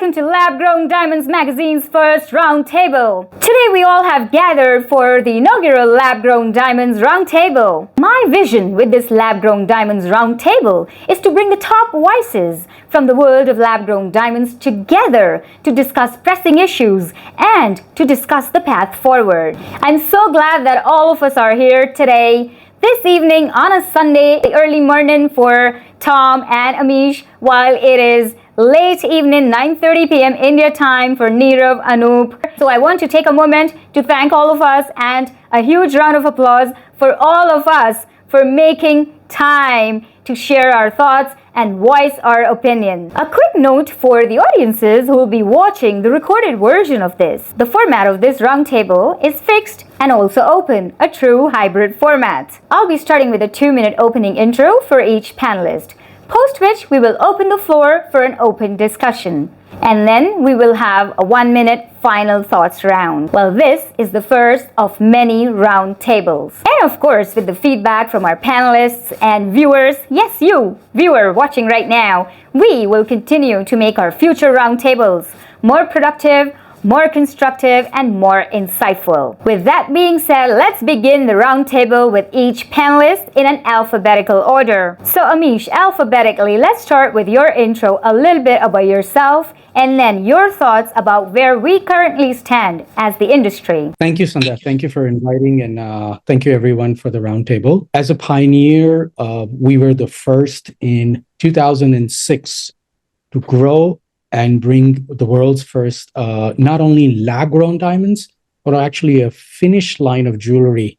welcome to Lab Grown Diamonds Magazine's first Roundtable. Today we all have gathered for the inaugural Lab Grown Diamonds Roundtable. My vision with this Lab Grown Diamonds Roundtable is to bring the top voices from the world of lab grown diamonds together to discuss pressing issues and to discuss the path forward. I'm so glad that all of us are here today, this evening on a Sunday, early morning for Tom and Amish, while it is late evening, 9:30 p.m. India time for Nirav, Anup. So I want to take a moment to thank all of us and a huge round of applause for all of us for making time to share our thoughts and voice our opinion. A quick note for the audiences who will be watching the recorded version of this. The format of this roundtable is fixed and also open, a true hybrid format. I'll be starting with a 2-minute opening intro for each panelist, post which we will open the floor for an open discussion. And then we will have a 1-minute final thoughts round. Well, this is the first of many round tables. And of course, with the feedback from our panelists and viewers, yes, you, viewer watching right now, we will continue to make our future round tables more productive, more constructive, and more insightful. With that being said, let's begin the roundtable with each panelist in an alphabetical order. So Amish, alphabetically, let's start with your intro, a little bit about yourself, and then your thoughts about where we currently stand as the industry. Thank you, Sandhya. Thank you for inviting, and thank you everyone for the roundtable. As a pioneer, we were the first in 2006 to grow and bring the world's first, not only lab-grown diamonds, but actually a finished line of jewelry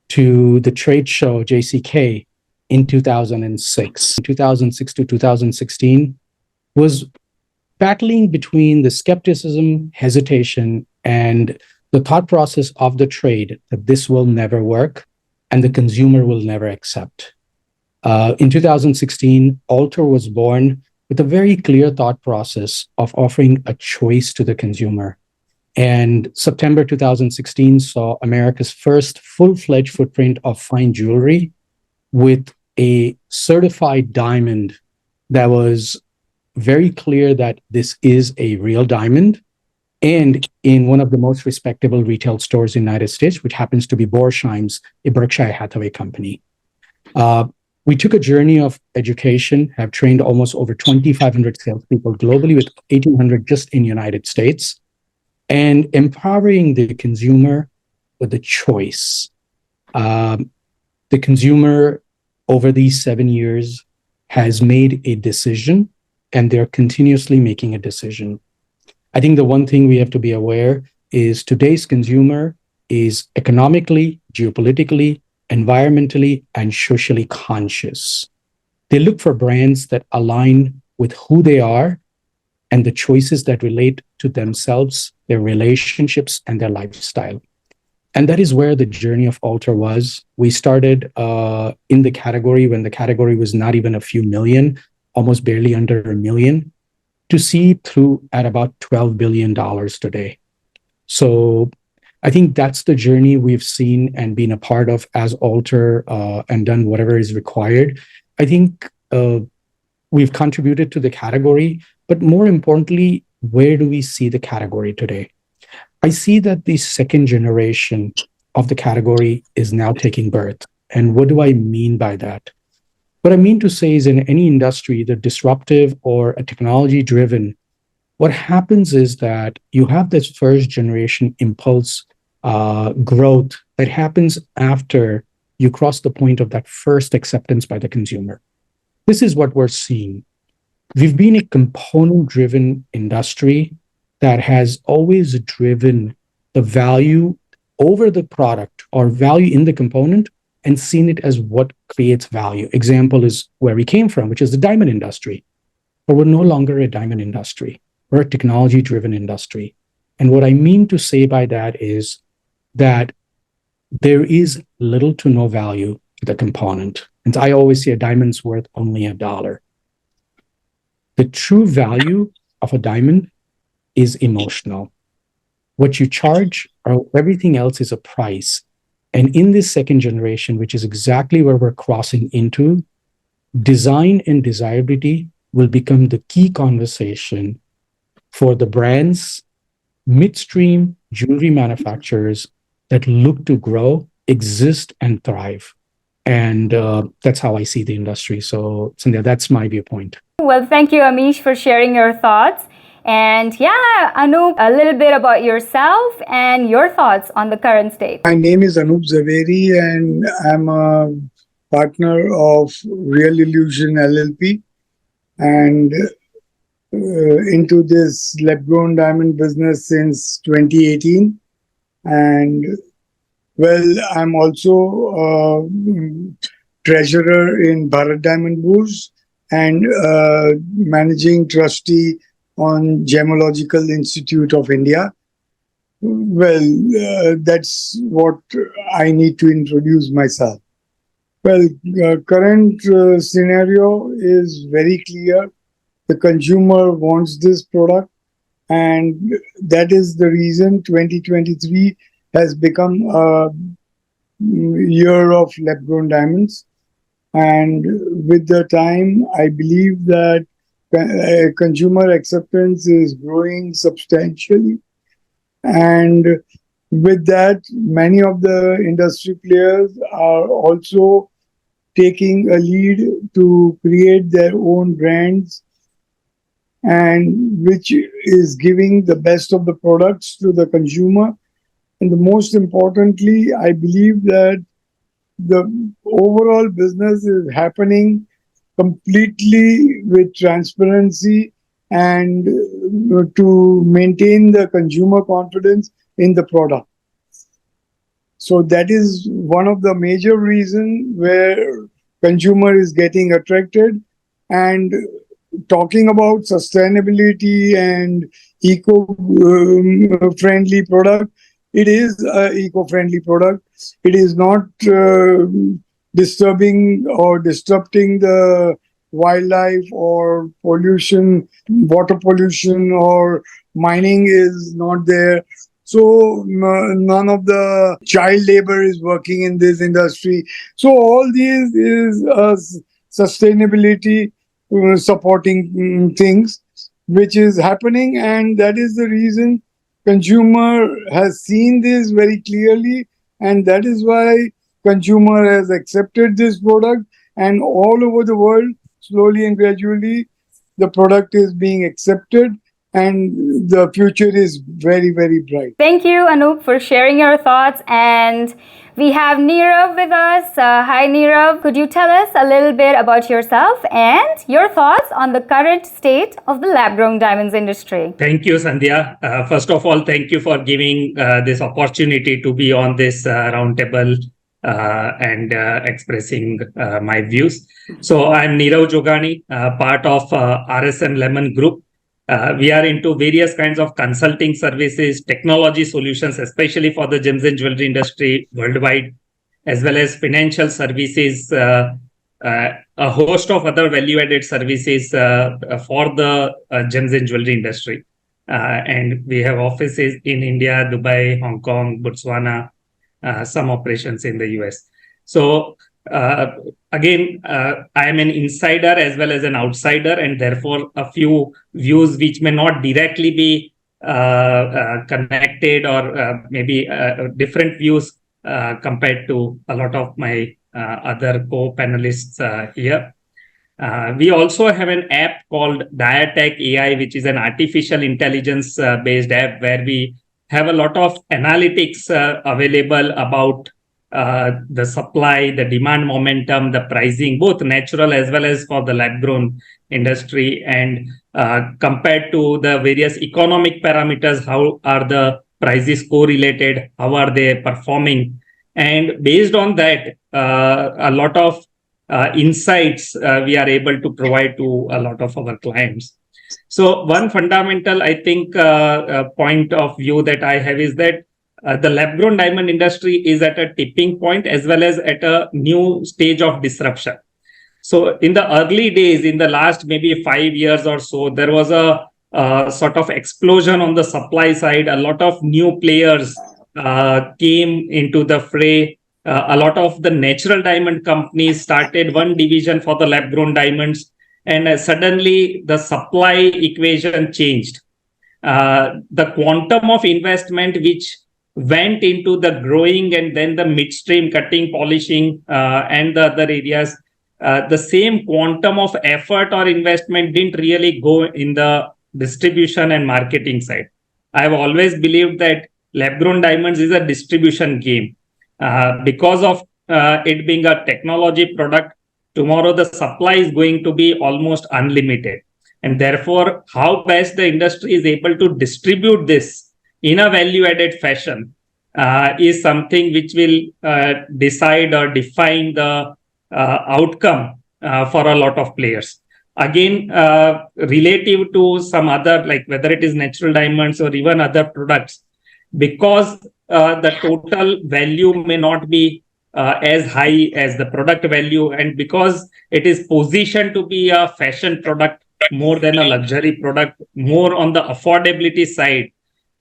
to the trade show JCK in 2006. 2006 to 2016 was battling between the skepticism, hesitation, and the thought process of the trade that this will never work and the consumer will never accept. In 2016, ALTR was born with a very clear thought process of offering a choice to the consumer. And September 2016 saw America's first full-fledged footprint of fine jewelry with a certified diamond that was very clear that this is a real diamond, and in one of the most respectable retail stores in the United States, which happens to be Borsheim's, a Berkshire Hathaway company. We took a journey of education, have trained almost over 2,500 salespeople globally, with 1,800 just in the United States, and empowering the consumer with a choice. The consumer, over these 7 years, has made a decision, and they're continuously making a decision. I think the one thing we have to be aware is today's consumer is economically, geopolitically, environmentally, and socially conscious. They look for brands that align with who they are and the choices that relate to themselves, their relationships, and their lifestyle. And that is where the journey of ALTR was. We started in the category when the category was not even a few million, almost barely under $1 million, to see through at about $12 billion today. So I think that's the journey we've seen and been a part of as ALTR and done whatever is required. I think we've contributed to the category, but more importantly, where do we see the category today? I see that the second generation of the category is now taking birth. And what do I mean by that? What I mean to say is in any industry, the disruptive or a technology-driven, what happens is that you have this first generation impulse growth that happens after you cross the point of that first acceptance by the consumer. This is what we're seeing. We've been a component-driven industry that has always driven the value over the product or value in the component and seen it as what creates value. Example is where we came from, which is the diamond industry. But we're no longer a diamond industry. We're a technology-driven industry. And what I mean to say by that is that there is little to no value to the component. And I always say a diamond's worth only $1. The true value of a diamond is emotional. What you charge or everything else is a price. And in this second generation, which is exactly where we're crossing into, design and desirability will become the key conversation for the brands, midstream jewelry manufacturers that look to grow, exist, and thrive. And that's how I see the industry. So, Sandhya, that's my viewpoint. Well, thank you, Amish, for sharing your thoughts. And yeah, Anup, a little bit about yourself and your thoughts on the current state. My name is Anup Zaveri, and I'm a partner of Real Illusion LLP, and into this lab-grown diamond business since 2018. And well, I'm also treasurer in Bharat Diamond Bourse and managing trustee on Gemological Institute of India. Well, that's what I need to introduce myself. Well, current scenario is very clear. The consumer wants this product, and that is the reason 2023 has become a year of lab-grown diamonds. And with the time, I believe that consumer acceptance is growing substantially. And with that, many of the industry players are also taking a lead to create their own brands, and which is giving the best of the products to the consumer. And the most importantly, I believe that the overall business is happening completely with transparency and to maintain the consumer confidence in the product. So that is one of the major reasons where consumer is getting attracted. And talking about sustainability and eco-friendly product, it is an eco-friendly product. It is not disturbing or disrupting the wildlife or pollution, water pollution or mining is not there. So none of the child labor is working in this industry. So all these is sustainability supporting things which is happening, and that is the reason consumer has seen this very clearly, and that is why consumer has accepted this product, and all over the world, slowly and gradually, the product is being accepted, and the future is very, very bright. Thank you, Anup, for sharing your thoughts. And we have Nirav with us. Hi, Nirav. Could you tell us a little bit about yourself and your thoughts on the current state of the lab-grown diamonds industry? Thank you, Sandhya. First of all, thank you for giving this opportunity to be on this roundtable and expressing my views. So I'm Nirav Jogani, part of RSM Lemon Group. We are into various kinds of consulting services, technology solutions, especially for the gems and jewelry industry worldwide, as well as financial services, a host of other value-added services for the gems and jewelry industry. And we have offices in India, Dubai, Hong Kong, Botswana, some operations in the US. So again, I am an insider as well as an outsider, and therefore a few views which may not directly be connected or maybe different views compared to a lot of my other co-panelists here. We also have an app called Diatech AI, which is an artificial intelligence based app where we have a lot of analytics available about the supply, the demand momentum, the pricing, both natural as well as for the lab-grown industry, and compared to the various economic parameters, how are the prices correlated, how are they performing, and based on that, a lot of insights we are able to provide to a lot of our clients. So one fundamental, I think, point of view that I have is that the lab-grown diamond industry is at a tipping point as well as at a new stage of disruption. So in the early days, in the last maybe 5 years or so, there was a sort of explosion on the supply side. A lot of new players came into the fray. A lot of the natural diamond companies started one division for the lab-grown diamonds, and suddenly the supply equation changed. the quantum of investment which went into the growing and then the midstream cutting, polishing, and the other areas, the same quantum of effort or investment didn't really go in the distribution and marketing side. I've always believed that lab-grown diamonds is a distribution game. Because of it being a technology product, tomorrow the supply is going to be almost unlimited. And therefore, how best the industry is able to distribute this in a value-added fashion is something which will decide or define the outcome for a lot of players. Again, relative to some other, like whether it is natural diamonds or even other products, because the total value may not be as high as the product value, and because it is positioned to be a fashion product more than a luxury product, more on the affordability side,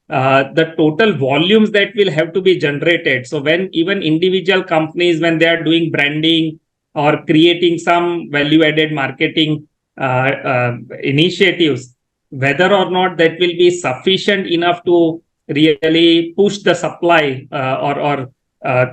the total volumes that will have to be generated. So when even individual companies, when they are doing branding or creating some value-added marketing initiatives, whether or not that will be sufficient enough to really push the supply or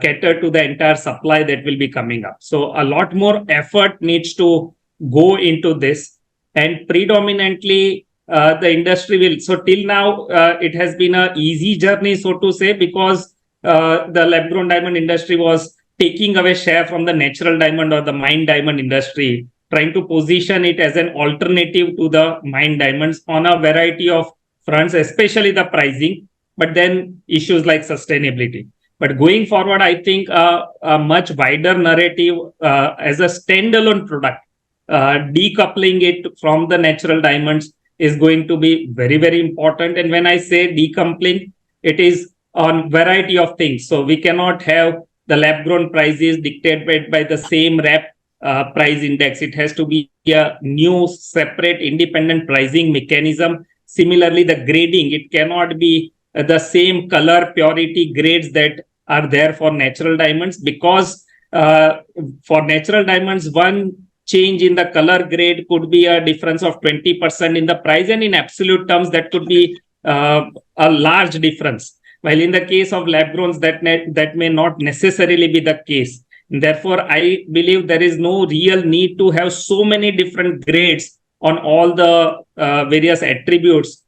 cater to the entire supply that will be coming up. So a lot more effort needs to go into this, and predominantly the industry will. So till now, it has been an easy journey, so to say, because the lab-grown diamond industry was taking away share from the natural diamond or the mined diamond industry, trying to position it as an alternative to the mined diamonds on a variety of fronts, especially the pricing, but then issues like sustainability. But going forward, I think a much wider narrative as a standalone product, decoupling it from the natural diamonds is going to be very, very important. And when I say decoupling, it is on variety of things. So we cannot have the lab-grown prices dictated by the same rep price index. It has to be a new, separate, independent pricing mechanism. Similarly, the grading, it cannot be the same color purity grades that are there for natural diamonds, because for natural diamonds, one change in the color grade could be a difference of 20% in the price, and in absolute terms, that could be a large difference. While in the case of lab growns, that may not necessarily be the case. And therefore, I believe there is no real need to have so many different grades on all the various attributes,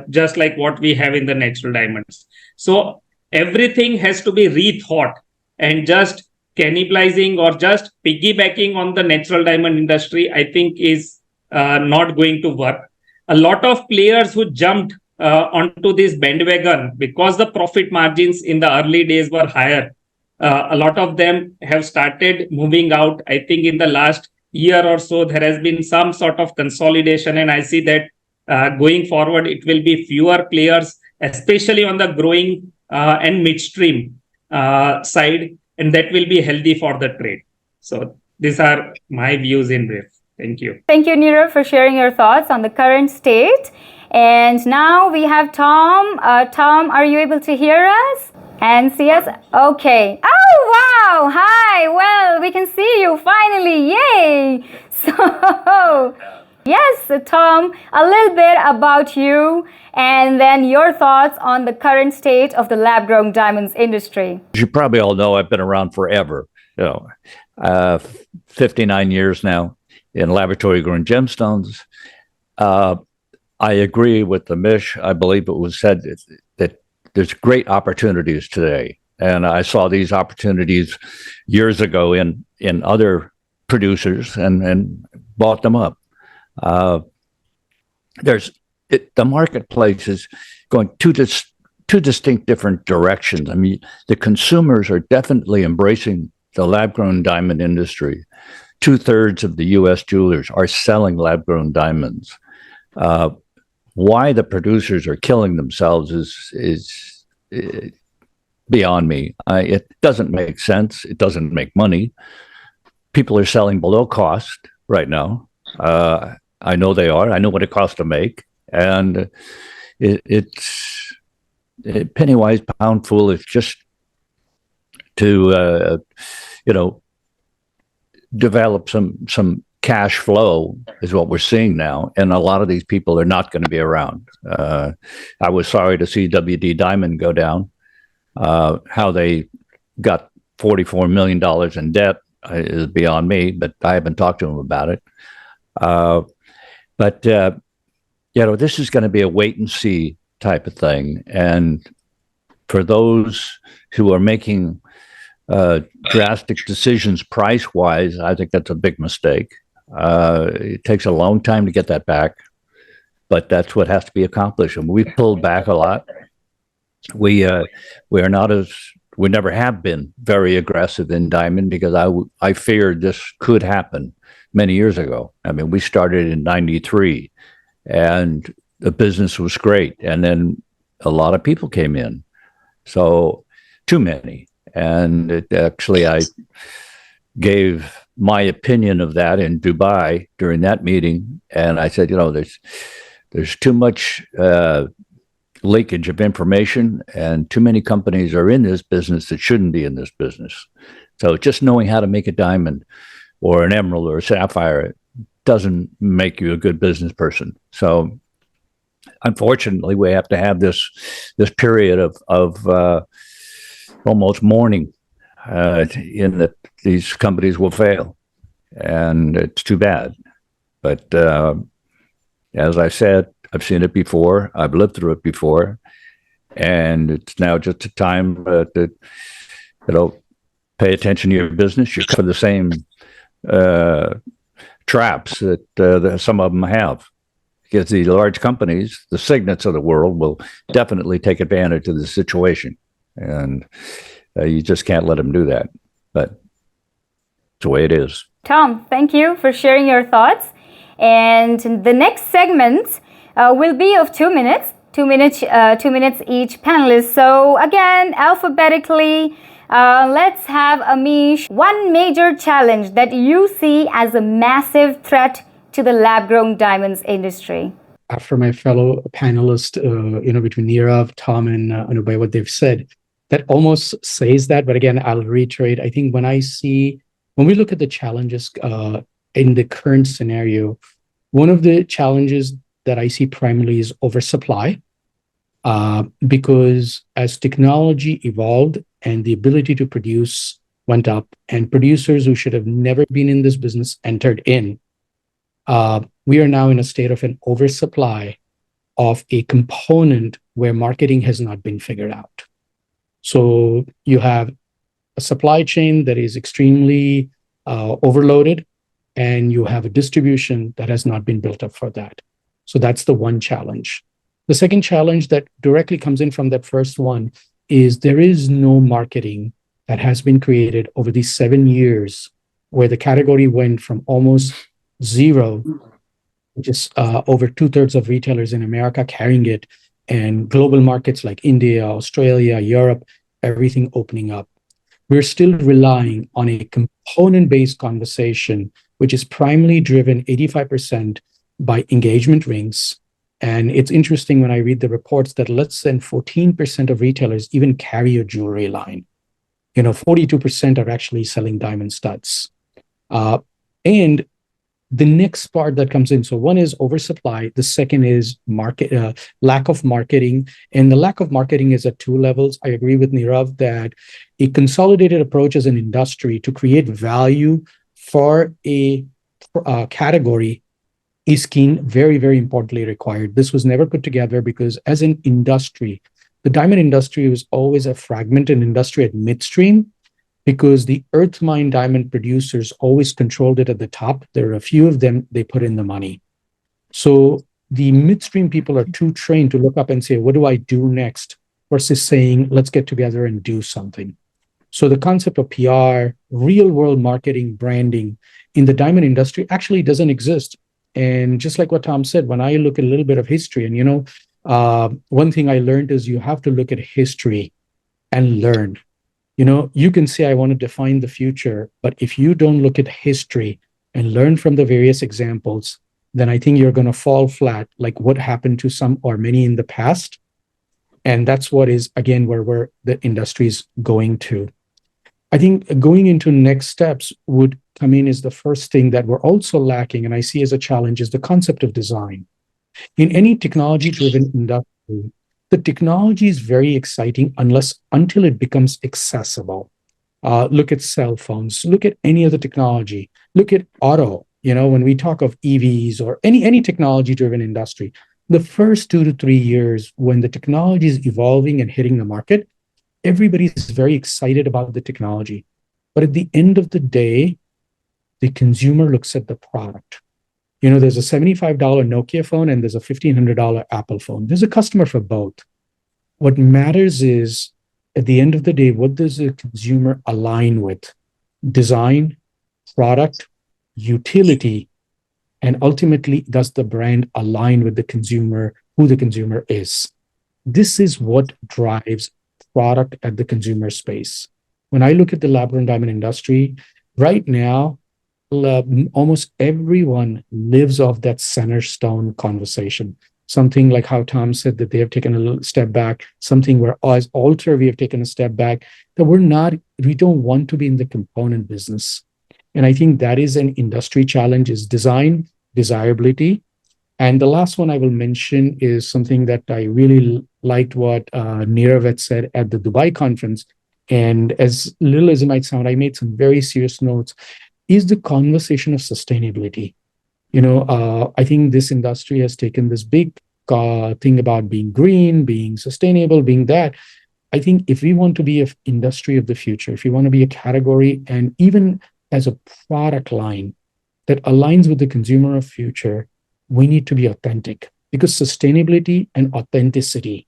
just like what we have in the natural diamonds. So everything has to be rethought, and just cannibalizing or just piggybacking on the natural diamond industry, I think is not going to work. A lot of players who jumped onto this bandwagon because the profit margins in the early days were higher, a lot of them have started moving out. I think in the last year or so, there has been some sort of consolidation, and I see that going forward, it will be fewer players, especially on the growing and midstream side, and that will be healthy for the trade. So these are my views in brief. Thank you. Thank you, Nirav, for sharing your thoughts on the current state. And now we have Tom. Tom, are you able to hear us and see us? Okay. Oh, wow. Hi. Well, we can see you finally. Yay. So, yes, Tom, a little bit about you and then your thoughts on the current state of the lab-grown diamonds industry. As you probably all know, I've been around forever, 59 years now in laboratory-grown gemstones. I agree with Amish. I believe it was said that there's great opportunities today. And I saw these opportunities years ago in other producers and bought them up. The marketplace is going two distinct different directions. I mean, the consumers are definitely embracing the lab-grown diamond industry. 2/3 of the U.S. jewelers are selling lab-grown diamonds. Why the producers are killing themselves is beyond me. It doesn't make sense. It doesn't make money. People are selling below cost right now. I know they are. I know what it costs to make. And it's penny wise, pound foolish, just to develop some cash flow is what we're seeing now. And a lot of these people are not going to be around. I was sorry to see WD Diamond go down. How they got $44 million in debt is beyond me, but I haven't talked to them about it. But this is going to be a wait and see type of thing. And for those who are making drastic decisions price-wise, I think that's a big mistake. It takes a long time to get that back, but that's what has to be accomplished. And we pulled back a lot. We never have been very aggressive in diamond because I feared this could happen many years ago. I mean, we started in '93, and the business was great, and then a lot of people came in, so too many. And I gave my opinion of that in Dubai during that meeting, and I said, there's too much leakage of information, and too many companies are in this business that shouldn't be in this business. So just knowing how to make a diamond or an emerald or a sapphire doesn't make you a good business person. So unfortunately, we have to have this period of almost mourning in that these companies will fail, and it's too bad. But as I said, I've seen it before. I've lived through it before, and it's now just a time to pay attention to your business. You're for the same traps that some of them have, because the large companies, the Signets of the world, will definitely take advantage of the situation, and you just can't let them do that. But it's the way it is. Tom, thank you for sharing your thoughts. And the next segment will be of 2 minutes. 2 minutes each panelist. So again, alphabetically, let's have Amish. One major challenge that you see as a massive threat to the lab-grown diamonds industry. After my fellow panelists, between Nirav, Tom, and Anup, what they've said, that almost says that. But again, I'll reiterate. I think when we look at the challenges in the current scenario, one of the challenges that I see primarily is oversupply, because as technology evolved and the ability to produce went up, and producers who should have never been in this business entered in, we are now in a state of an oversupply of a component where marketing has not been figured out. So you have a supply chain that is extremely overloaded, and you have a distribution that has not been built up for that. So that's the one challenge. The second challenge that directly comes in from that first one is there is no marketing that has been created over these 7 years, where the category went from almost zero, which is over 2/3 of retailers in America carrying it, and global markets like India, Australia, Europe, everything opening up. We're still relying on a component-based conversation, which is primarily driven 85% by engagement rings. And it's interesting when I read the reports that less than 14% of retailers even carry a jewelry line. 42% are actually selling diamond studs. And the next part that comes in, so one is oversupply. The second is lack of marketing. And the lack of marketing is at two levels. I agree with Nirav that a consolidated approach as an industry to create value for a category is very, very importantly required. This was never put together because as an industry, the diamond industry was always a fragmented industry at midstream, because the earth mine diamond producers always controlled it at the top. There are a few of them, they put in the money. So the midstream people are too trained to look up and say, what do I do next? Versus saying, let's get together and do something. So the concept of PR, real world marketing, branding in the diamond industry actually doesn't exist. And just like what Tom said, when I look at a little bit of history, and one thing I learned is you have to look at history and learn. You can say, I want to define the future, but if you don't look at history and learn from the various examples, then I think you're going to fall flat, like what happened to some or many in the past. And that's what is, again, where the industry is going to. I think going into next steps would come in is the first thing that we're also lacking, and I see as a challenge, is the concept of design. In any technology-driven industry, the technology is very exciting until it becomes accessible. Look at cell phones, look at any other technology, look at auto. When we talk of EVs or any technology-driven industry, the first 2 to 3 years when the technology is evolving and hitting the market, everybody's very excited about the technology. But at the end of the day, the consumer looks at the product. There's a $75 Nokia phone and there's a $1,500 Apple phone. There's a customer for both. What matters is, at the end of the day, what does the consumer align with? Design, product, utility, and ultimately, does the brand align with the consumer, who the consumer is? This is what drives product at the consumer space. When I look at the lab-grown diamond industry, right now, almost everyone lives off that center stone conversation. Something like how Tom said that they have taken a little step back, something where as ALTR, we have taken a step back, that we don't want to be in the component business. And I think that is an industry challenge, is design, desirability. And the last one I will mention is something that I really liked what Nirav had said at the Dubai conference. And as little as it might sound, I made some very serious notes, is the conversation of sustainability. I think this industry has taken this big thing about being green, being sustainable, being that. I think if we want to be an industry of the future, if we want to be a category, and even as a product line that aligns with the consumer of future, we need to be authentic, because sustainability and authenticity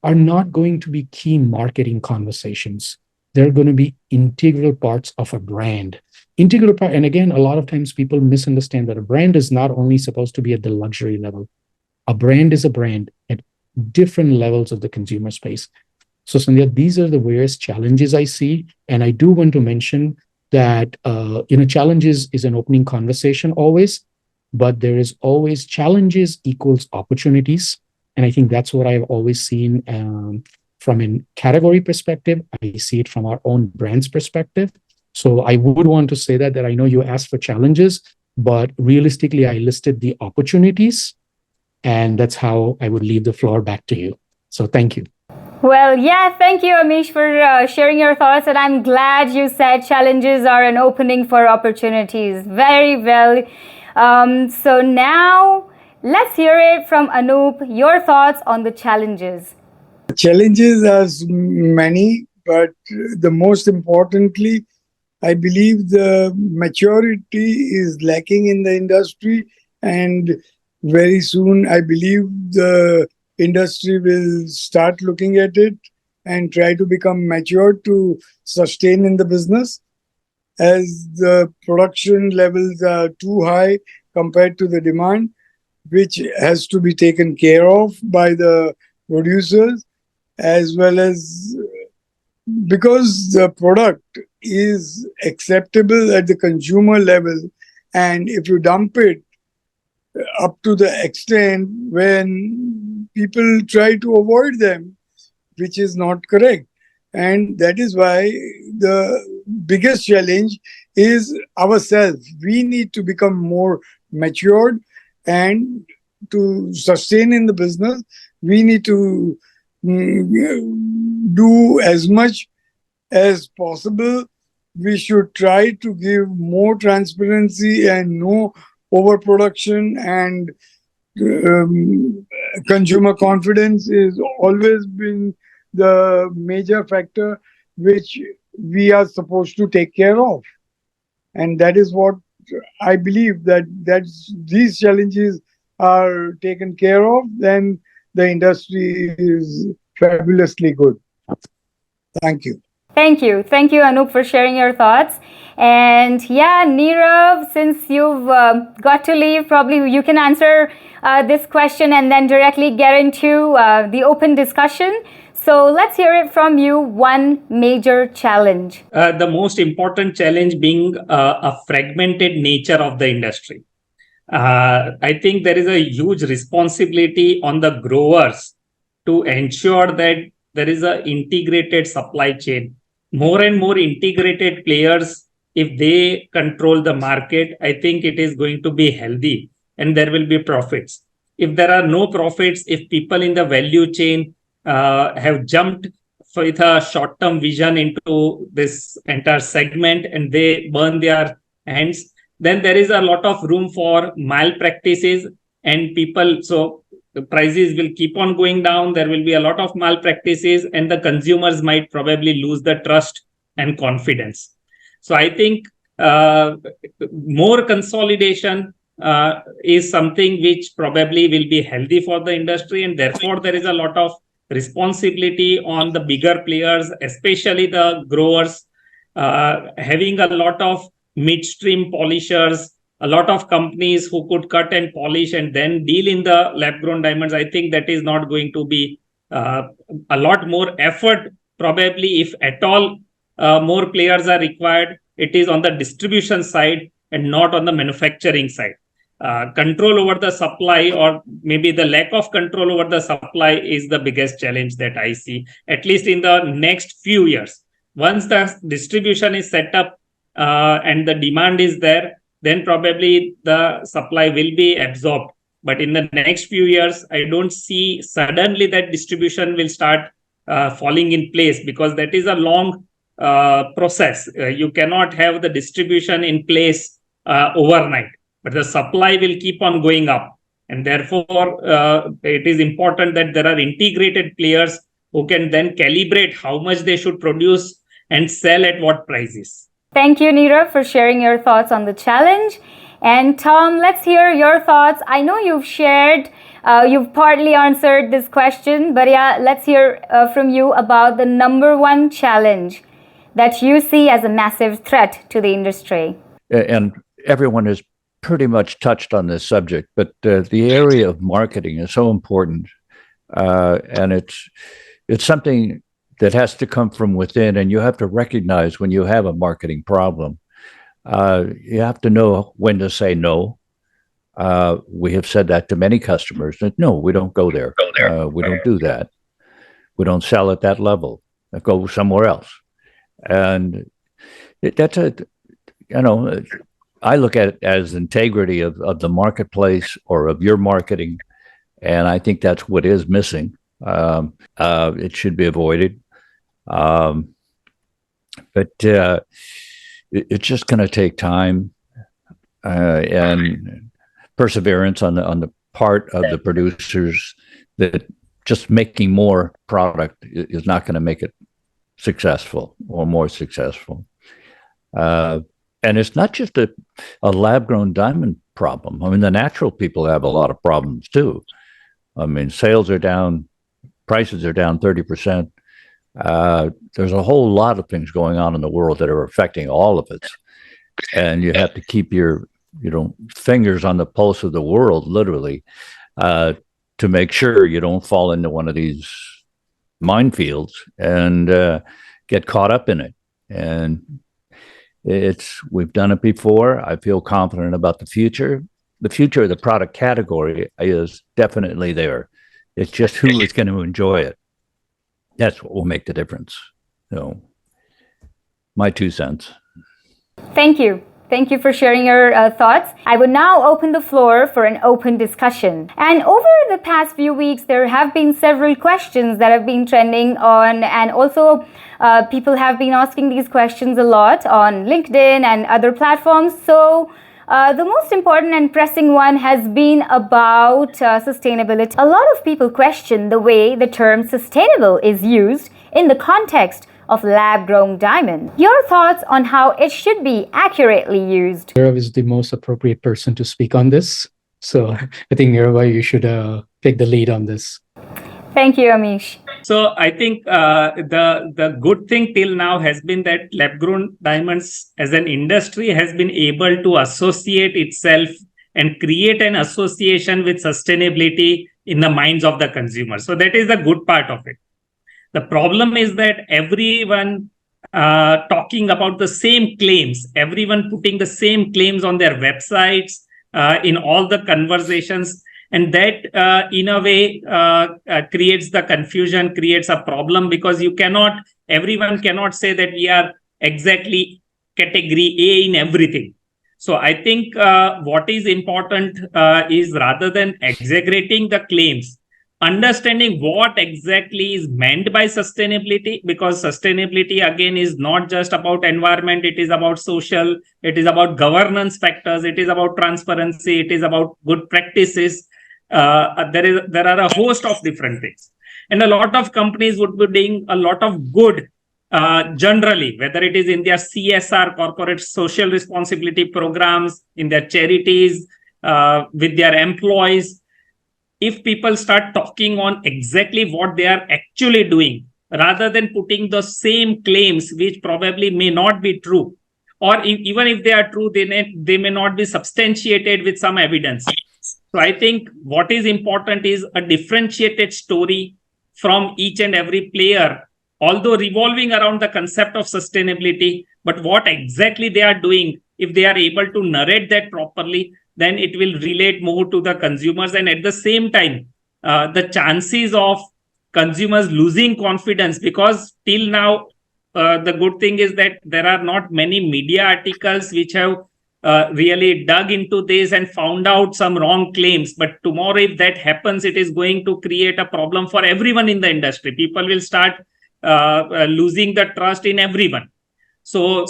are not going to be key marketing conversations. They're going to be integral parts of a brand. Integral part, and again, a lot of times people misunderstand that a brand is not only supposed to be at the luxury level. A brand is a brand at different levels of the consumer space. So Sandhya, these are the various challenges I see. And I do want to mention that, challenges is an opening conversation always, but there is always challenges equals opportunities. And I think that's what I've always seen from a category perspective. I see it from our own brand's perspective. So I would want to say that I know you asked for challenges, but realistically, I listed the opportunities, and that's how I would leave the floor back to you. So thank you. Well, yeah, thank you, Amish, for sharing your thoughts. And I'm glad you said challenges are an opening for opportunities. Very well. So now let's hear it from Anup, your thoughts on the challenges. Challenges are many, but the most importantly, I believe the maturity is lacking in the industry, and very soon I believe the industry will start looking at it and try to become mature to sustain in the business, as the production levels are too high compared to the demand, which has to be taken care of by the producers, as well as because the product is acceptable at the consumer level, and if you dump it up to the extent when people try to avoid them, which is not correct. And that is why the biggest challenge is ourselves. We need to become more matured, and to sustain in the business, we need to do as much as possible. We should try to give more transparency and no overproduction, and consumer confidence is always been the major factor which we are supposed to take care of. And that is what I believe, that these challenges are taken care of, then the industry is fabulously good. Thank you. Thank you. Thank you, Anup, for sharing your thoughts. And yeah, Nirav, since you've got to leave, probably you can answer this question and then directly get into the open discussion. So let's hear it from you. One major challenge. The most important challenge being a fragmented nature of the industry. I think there is a huge responsibility on the growers to ensure that there is an integrated supply chain more and more integrated players, if they control the market, I think it is going to be healthy and there will be profits. If there are no profits, if people in the value chain have jumped with a short-term vision into this entire segment and they burn their hands, then there is a lot of room for malpractices and people. So the prices will keep on going down. There will be a lot of malpractices and the consumers might probably lose the trust and confidence. So I think more consolidation is something which probably will be healthy for the industry, and therefore there is a lot of responsibility on the bigger players, especially the growers, having a lot of midstream polishers, a lot of companies who could cut and polish and then deal in the lab grown diamonds. I think that is not going to be a lot more effort, probably, if at all more players are required. It is on the distribution side and not on the manufacturing side. Control over the supply, or maybe the lack of control over the supply, is the biggest challenge that I see, at least in the next few years. Once the distribution is set up and the demand is there, then probably the supply will be absorbed. But in the next few years, I don't see suddenly that distribution will start falling in place, because that is a long process. You cannot have the distribution in place overnight, but the supply will keep on going up. And therefore, it is important that there are integrated players who can then calibrate how much they should produce and sell at what prices. Thank you, Nirav, for sharing your thoughts on the challenge. And Tom, let's hear your thoughts. I know you've shared, you've partly answered this question, but yeah, let's hear from you about the number one challenge that you see as a massive threat to the industry. And everyone has pretty much touched on this subject, but the area of marketing is so important, and it's something that has to come from within, and you have to recognize when you have a marketing problem. You have to know when to say no. We have said that to many customers, that no, we don't go there. We don't do that. We don't sell at that level. Go somewhere else. And that's I look at it as integrity of the marketplace or of your marketing, and I think that's what is missing. It should be avoided. But it's just going to take time and perseverance on the part of the producers, that just making more product is not going to make it successful or more successful. And it's not just a lab-grown diamond problem. I mean, the natural people have a lot of problems too. I mean, sales are down, prices are down 30%. There's a whole lot of things going on in the world that are affecting all of us. And you have to keep your, fingers on the pulse of the world, literally, to make sure you don't fall into one of these minefields and get caught up in it. And we've done it before. I feel confident about the future. The future of the product category is definitely there. It's just who is going to enjoy it. That's what will make the difference. So, my 2 cents. Thank you. Thank you for sharing your thoughts. I would now open the floor for an open discussion. And over the past few weeks, there have been several questions that have been trending on, and also people have been asking these questions a lot on LinkedIn and other platforms. So the most important and pressing one has been about sustainability. A lot of people question the way the term sustainable is used in the context of lab-grown diamond. Your thoughts on how it should be accurately used? Nirav is the most appropriate person to speak on this. So I think, Nirav, you should take the lead on this. Thank you, Amish. So I think the good thing till now has been that lab-grown diamonds as an industry has been able to associate itself and create an association with sustainability in the minds of the consumer. So that is the good part of it. The problem is that everyone talking about the same claims, everyone putting the same claims on their websites, in all the conversations, And that, in a way, creates the confusion, creates a problem, because everyone cannot say that we are exactly category A in everything. So I think what is important is, rather than exaggerating the claims, understanding what exactly is meant by sustainability, because sustainability again is not just about environment, it is about social, it is about governance factors, it is about transparency, it is about good practices. There are a host of different things, and a lot of companies would be doing a lot of good, generally, whether it is in their CSR, corporate social responsibility programs, in their charities, with their employees. If people start talking on exactly what they are actually doing, rather than putting the same claims which probably may not be true, or even if they are true, they may not be substantiated with some evidence. So I think what is important is a differentiated story from each and every player, although revolving around the concept of sustainability, but what exactly they are doing. If they are able to narrate that properly, then it will relate more to the consumers. And at the same time, the chances of consumers losing confidence, because till now, the good thing is that there are not many media articles which have really dug into this and found out some wrong claims. But tomorrow, if that happens, it is going to create a problem for everyone in the industry. People will start losing the trust in everyone. So,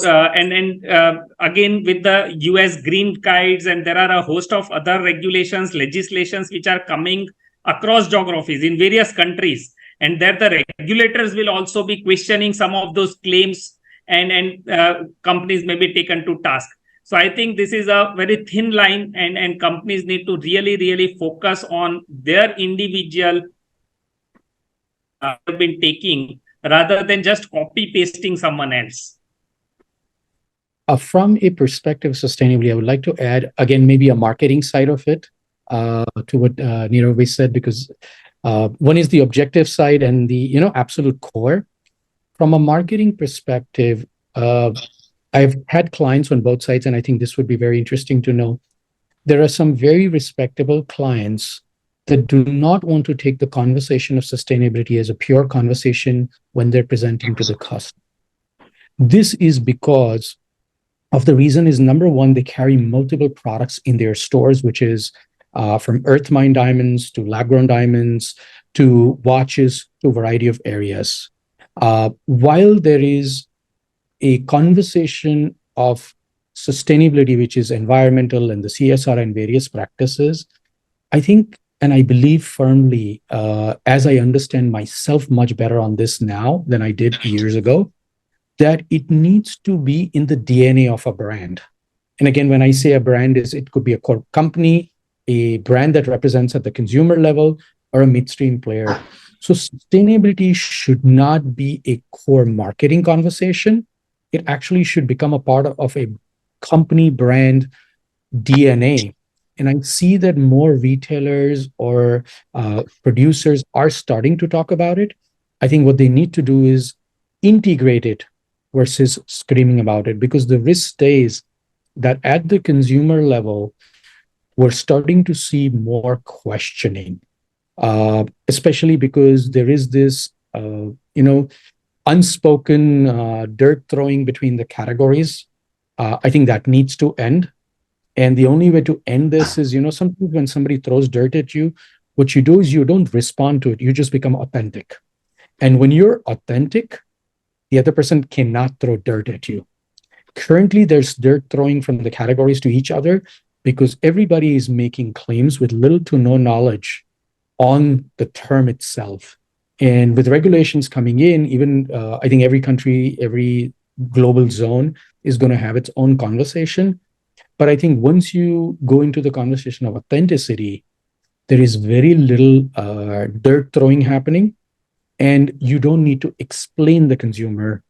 again, with the US green guides, and there are a host of other regulations, legislations which are coming across geographies in various countries. And there the regulators will also be questioning some of those claims, and companies may be taken to task. So I think this is a very thin line, and companies need to really, really focus on their individual have been taking, rather than just copy pasting someone else. From a perspective of sustainability, I would like to add, again, maybe a marketing side of it to what Nirav said, because one is the objective side and the absolute core. From a marketing perspective, I've had clients on both sides, and I think this would be very interesting to know. There are some very respectable clients that do not want to take the conversation of sustainability as a pure conversation when they're presenting to the customer. This is because of the reason is, number one, they carry multiple products in their stores, which is from earth mine diamonds to lab grown diamonds to watches to a variety of areas. While there is a conversation of sustainability, which is environmental and the CSR and various practices, I think, and I believe firmly, as I understand myself much better on this now than I did years ago, that it needs to be in the DNA of a brand. And again, when I say a brand, it could be a core company, a brand that represents at the consumer level, or a midstream player. So sustainability should not be a core marketing conversation. It actually should become a part of a company brand DNA. And I see that more retailers or producers are starting to talk about it. I think what they need to do is integrate it versus screaming about it, because the risk stays that at the consumer level, we're starting to see more questioning, especially because there is this, unspoken dirt throwing between the categories. I think that needs to end. And the only way to end this is, sometimes when somebody throws dirt at you, what you do is you don't respond to it. You just become authentic. And when you're authentic, the other person cannot throw dirt at you. Currently, there's dirt throwing from the categories to each other because everybody is making claims with little to no knowledge on the term itself. And with regulations coming in, even I think every country, every global zone is going to have its own conversation. But I think once you go into the conversation of authenticity, there is very little dirt throwing happening. And you don't need to explain the consumer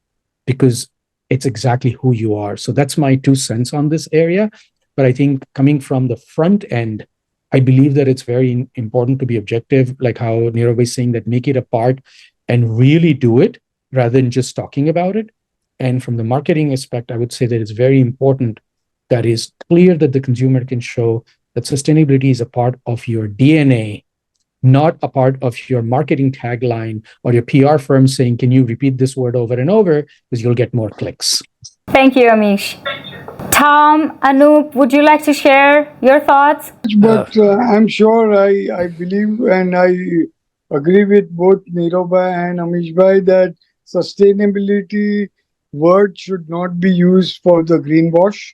because it's exactly who you are. So that's my 2 cents on this area. But I think coming from the front end, I believe that it's very important to be objective, like how Nirav was saying, that make it a part and really do it rather than just talking about it. And from the marketing aspect, I would say that it's very important that is clear that the consumer can show that sustainability is a part of your DNA, not a part of your marketing tagline or your PR firm saying, can you repeat this word over and over, because you'll get more clicks. Thank you, Amish. Tom, Anup, would you like to share your thoughts? But I'm sure I believe and I agree with both Nirav bhai and Amish bhai that sustainability word should not be used for the greenwash.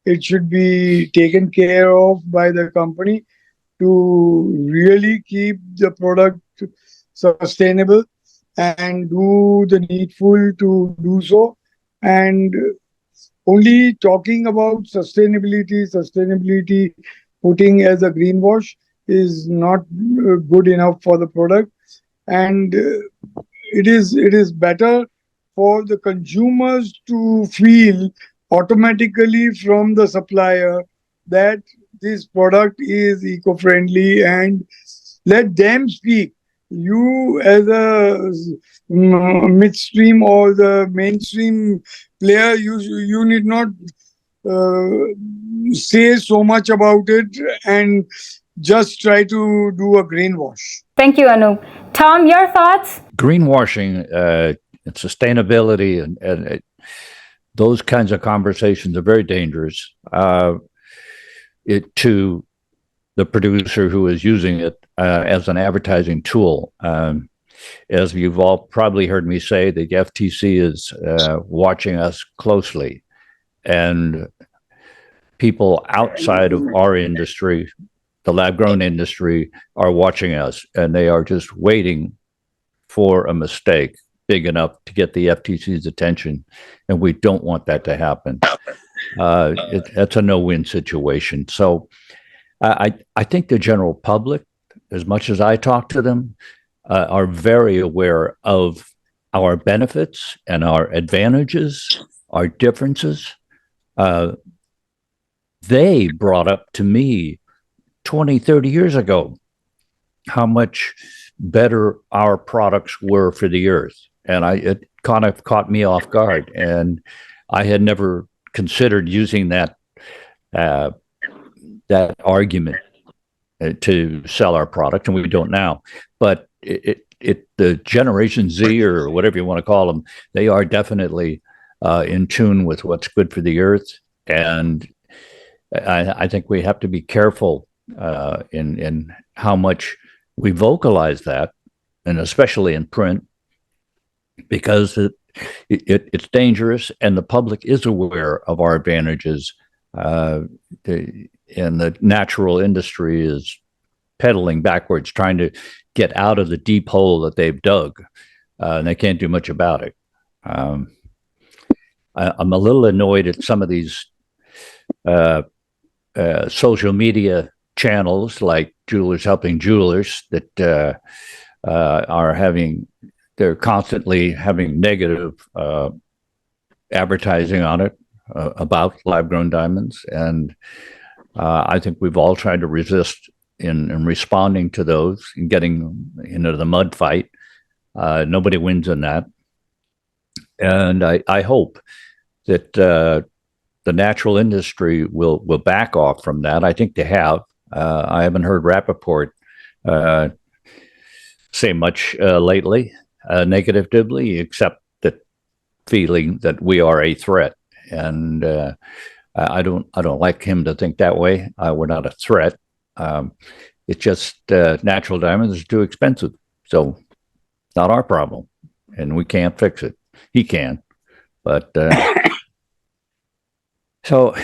It should be taken care of by the company to really keep the product sustainable and do the needful to do so. And only talking about sustainability, putting as a greenwash is not good enough for the product. And it is better for the consumers to feel automatically from the supplier that this product is eco-friendly, and let them speak. You as a midstream or the mainstream player, you need not say so much about it and just try to do a greenwash. Thank you, Anup. Tom, your thoughts? Greenwashing and sustainability and those kinds of conversations are very dangerous to the producer who is using it as an advertising tool. As you've all probably heard me say, the FTC is watching us closely, and people outside of our industry, the lab-grown industry, are watching us, and they are just waiting for a mistake big enough to get the FTC's attention, and we don't want that to happen. That's a no-win situation. So I think the general public, as much as I talk to them, are very aware of our benefits and our advantages, our differences. They brought up to me 20, 30 years ago how much better our products were for the earth. And it kind of caught me off guard. And I had never considered using that argument to sell our product, and we don't now. But the Generation Z, or whatever you want to call them, they are definitely in tune with what's good for the earth. And I think we have to be careful in how much we vocalize that, and especially in print, because it's dangerous, and the public is aware of our advantages. And the natural industry is pedaling backwards, trying to get out of the deep hole that they've dug, and they can't do much about it. I'm a little annoyed at some of these social media channels like Jewelers Helping Jewelers that they're constantly having negative advertising on it about lab-grown diamonds. And I think we've all tried to resist in responding to those and getting into the mud fight. Nobody wins in that. And I hope that the natural industry will back off from that. I think they have. I haven't heard Rappaport say much lately negatively, except that feeling that we are a threat. And I don't like him to think that way. We're not a threat. It's just natural diamonds are too expensive, so it's not our problem, and we can't fix it. He can, but so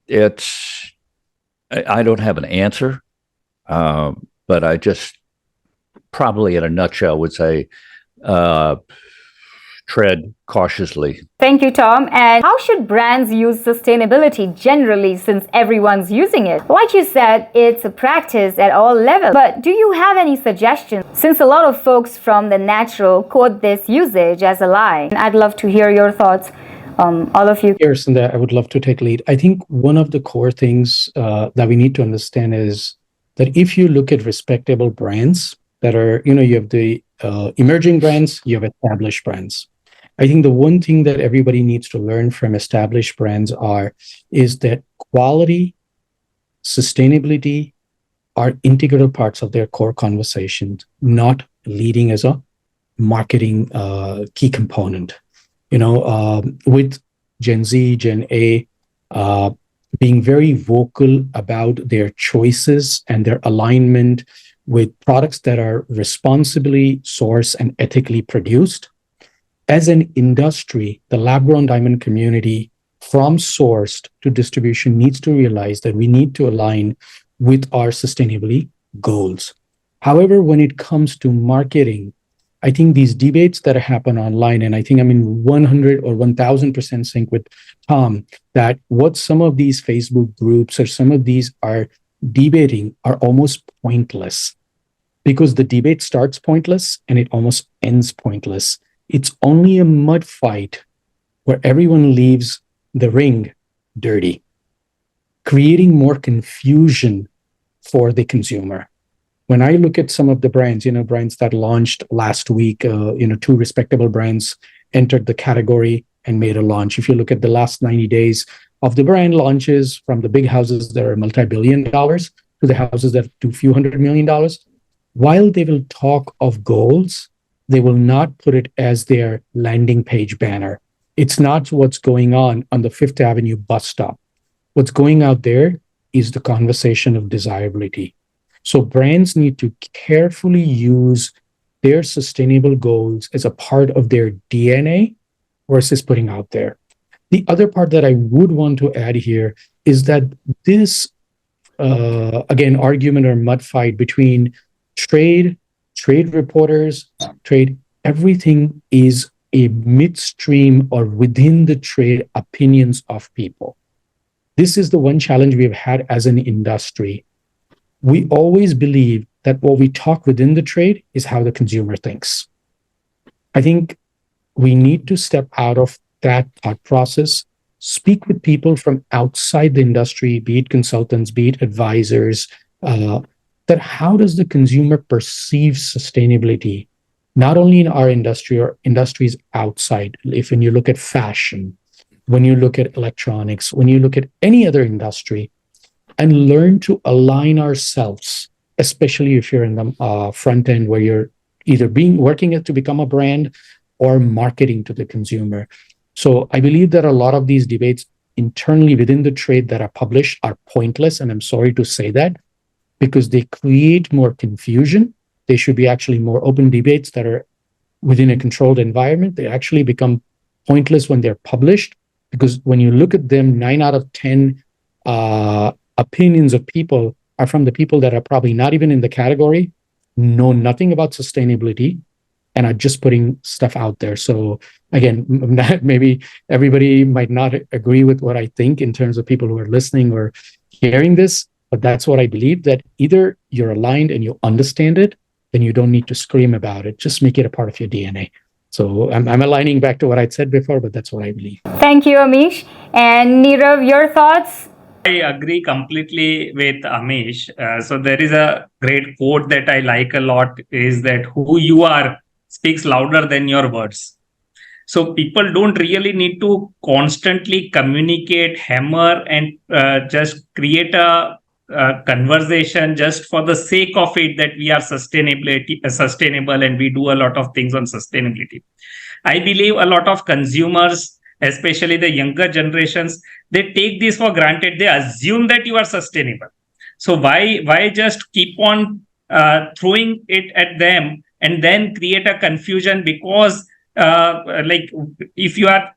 it's. I don't have an answer, but I just probably in a nutshell would say tread cautiously. Thank you, Tom. And how should brands use sustainability generally, since everyone's using it? Like you said, it's a practice at all levels. But do you have any suggestions? Since a lot of folks from the natural quote this usage as a lie. I'd love to hear your thoughts, all of you. Here, Sandhya, I would love to take lead. I think one of the core things that we need to understand is that if you look at respectable brands that are, you have the emerging brands, you have established brands. I think the one thing that everybody needs to learn from established brands is that quality, sustainability are integral parts of their core conversations, not leading as a marketing key component. With Gen Z, Gen A, being very vocal about their choices and their alignment with products that are responsibly sourced and ethically produced. As an industry, the lab-grown diamond community, from sourced to distribution, needs to realize that we need to align with our sustainability goals. However, when it comes to marketing, I think these debates that happen online, and I think I'm in 100 or 1000% sync with Tom, that what some of these Facebook groups or some of these are debating are almost pointless, because the debate starts pointless and it almost ends pointless. It's only a mud fight where everyone leaves the ring dirty, creating more confusion for the consumer. When I look at some of the brands, brands that launched last week, two respectable brands entered the category and made a launch. If you look at the last 90 days of the brand launches, from the big houses that are multi-billion dollars to the houses that do a few $100 million, while they will talk of goals, they will not put it as their landing page banner. It's not what's going on the Fifth Avenue bus stop. What's going out there is the conversation of desirability. So brands need to carefully use their sustainable goals as a part of their DNA versus putting out there. The other part that I would want to add here is that this, argument or mud fight between trade reporters, everything is a midstream or within the trade opinions of people. This is the one challenge we've had as an industry. We always believe that what we talk within the trade is how the consumer thinks. I think we need to step out of that thought process, speak with people from outside the industry, be it consultants, be it advisors, that how does the consumer perceive sustainability, not only in our industry or industries outside. When you look at fashion, when you look at electronics, when you look at any other industry, and learn to align ourselves, especially if you're in the front end where you're either working to become a brand or marketing to the consumer. So I believe that a lot of these debates internally within the trade that are published are pointless, and I'm sorry to say that, because they create more confusion. They should be actually more open debates that are within a controlled environment. They actually become pointless when they're published, because when you look at them, 9 out of 10 opinions of people are from the people that are probably not even in the category, know nothing about sustainability, and are just putting stuff out there. So again, maybe everybody might not agree with what I think in terms of people who are listening or hearing this, but that's what I believe, that either you're aligned and you understand it, then you don't need to scream about it. Just make it a part of your DNA. So I'm aligning back to what I'd said before, but that's what I believe. Thank you, Amish. And Nirav, your thoughts? I agree completely with Amish. So there is a great quote that I like a lot, is that who you are speaks louder than your words. So people don't really need to constantly communicate, hammer, and just create a conversation just for the sake of it, that we are sustainable and we do a lot of things on sustainability. I believe a lot of consumers, especially the younger generations, they take this for granted. They assume that you are sustainable. So why just keep on throwing it at them and then create a confusion? Because if you are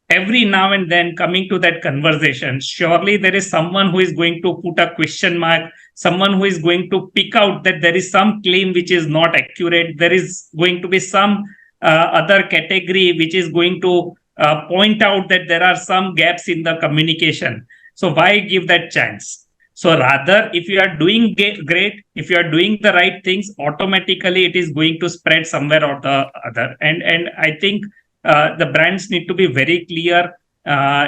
every now and then coming to that conversation, surely there is someone who is going to put a question mark, someone who is going to pick out that there is some claim which is not accurate. There is going to be some other category which is going to point out that there are some gaps in the communication. So why give that chance? So rather, if you are doing great, if you are doing the right things, automatically it is going to spread somewhere or the other. And I think the brands need to be very clear,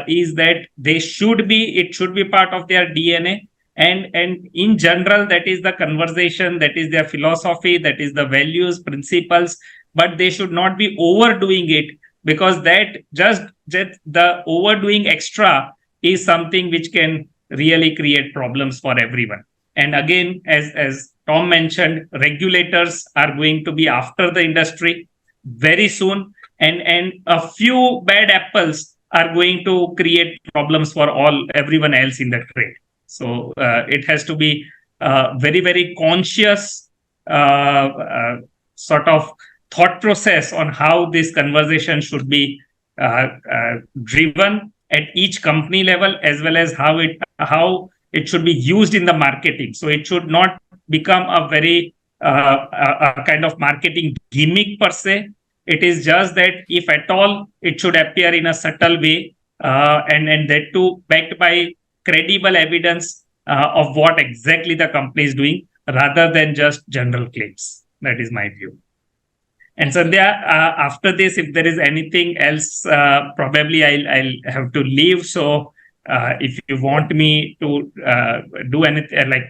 is that it should be part of their DNA. And in general, that is the conversation, that is their philosophy, that is the values, principles, but they should not be overdoing it, because that the overdoing extra is something which can really create problems for everyone. And again, as Tom mentioned, regulators are going to be after the industry very soon, and a few bad apples are going to create problems for everyone else in the trade. So it has to be very, very conscious sort of thought process on how this conversation should be driven at each company level, as well as how it should be used in the marketing. So it should not become a very a kind of marketing gimmick per se. It is just that if at all, it should appear in a subtle way, and that too backed by credible evidence of what exactly the company is doing, rather than just general claims. That is my view. And Sandhya, after this, if there is anything else, probably I'll have to leave. So if you want me to do anything,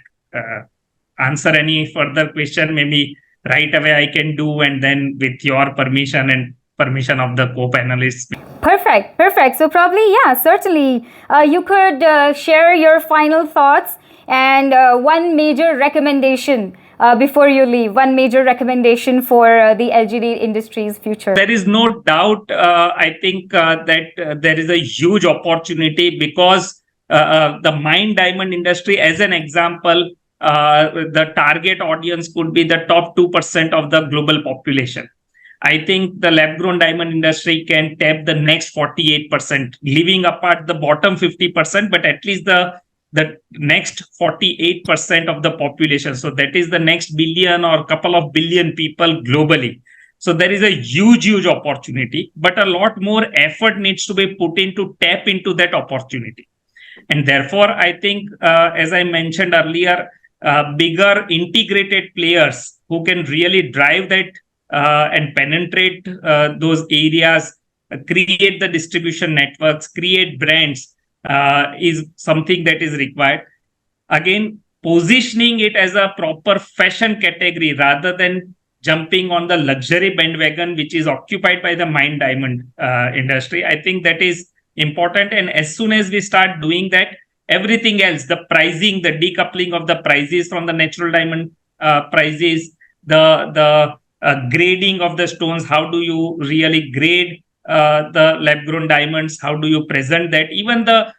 answer any further question, maybe right away I can do, and then with your permission and permission of the co-panelists. Perfect. So probably, yeah, certainly you could share your final thoughts and one major recommendation before you leave, one major recommendation for the LGD industry's future. There is no doubt, I think that there is a huge opportunity, because the mine diamond industry, as an example, the target audience could be the top 2% of the global population. I think the lab-grown diamond industry can tap the next 48%, leaving apart the bottom 50%, but at least the next 48% of the population. So that is the next billion or couple of billion people globally. So there is a huge opportunity, but a lot more effort needs to be put in to tap into that opportunity. And therefore, I think, as I mentioned earlier, bigger integrated players who can really drive that and penetrate those areas, create the distribution networks, create brands, is something that is required. Again, positioning it as a proper fashion category rather than jumping on the luxury bandwagon, which is occupied by the mine diamond industry. I think that is important. And as soon as we start doing that, everything else, the pricing, the decoupling of the prices from the natural diamond prices, the grading of the stones, how do you really grade the lab-grown diamonds, how do you present that, even the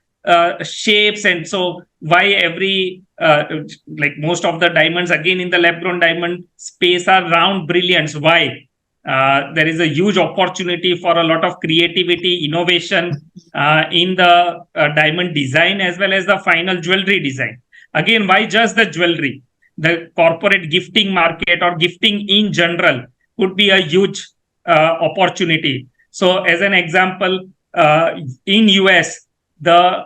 shapes. And so why most of the diamonds, again, in the lab-grown diamond space are round brilliants. Why? There is a huge opportunity for a lot of creativity, innovation in the diamond design as well as the final jewelry design. Again, why just the jewelry? The corporate gifting market or gifting in general could be a huge opportunity. So as an example, in US, the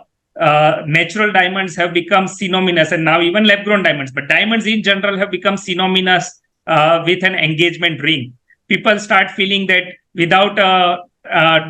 natural diamonds have become synonymous, and now even lab-grown diamonds, but diamonds in general have become synonymous with an engagement ring. People start feeling that without a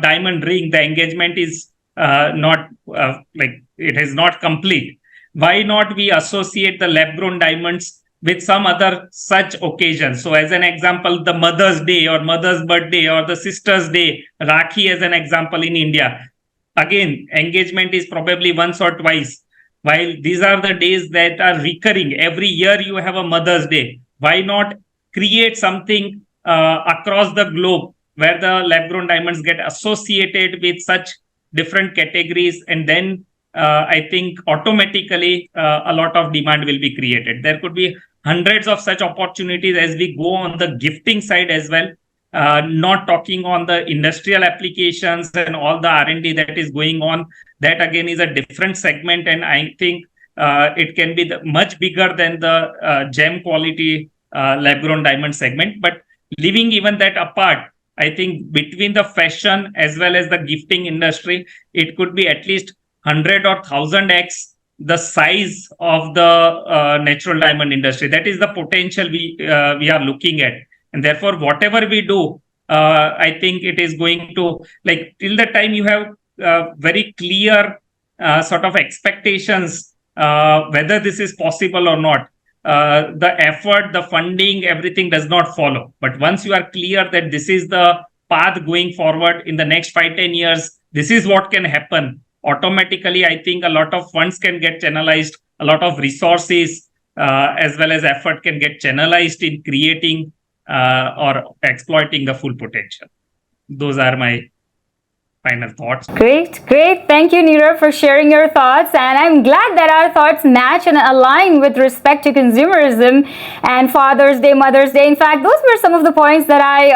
diamond ring, the engagement is it is not complete. Why not we associate the lab-grown diamonds with some other such occasion? So as an example, the Mother's Day or Mother's Birthday or the Sister's Day, Rakhi as an example in India. Again, engagement is probably once or twice. While these are the days that are recurring, every year you have a Mother's Day. Why not create something across the globe where the lab-grown diamonds get associated with such different categories, and then I think automatically a lot of demand will be created. There could be hundreds of such opportunities as we go on the gifting side as well, not talking on the industrial applications and all the R&D that is going on. That again is a different segment, and I think it can be much bigger than the gem quality lab-grown diamond segment. But leaving even that apart, I think between the fashion as well as the gifting industry, it could be at least 100 or 1000x the size of the natural diamond industry. That is the potential we are looking at. And therefore, whatever we do, I think it is going to, till the time you have very clear sort of expectations, whether this is possible or not, the effort, the funding, everything does not follow. But once you are clear that this is the path going forward in the next 5-10 years, this is what can happen. automatically, I think a lot of funds can get channelized, a lot of resources as well as effort can get channelized in creating or exploiting the full potential. Those are my final thoughts. Great, great. Thank you, Nirav, for sharing your thoughts. And I'm glad that our thoughts match and align with respect to consumerism and Father's Day, Mother's Day. In fact, those were some of the points that I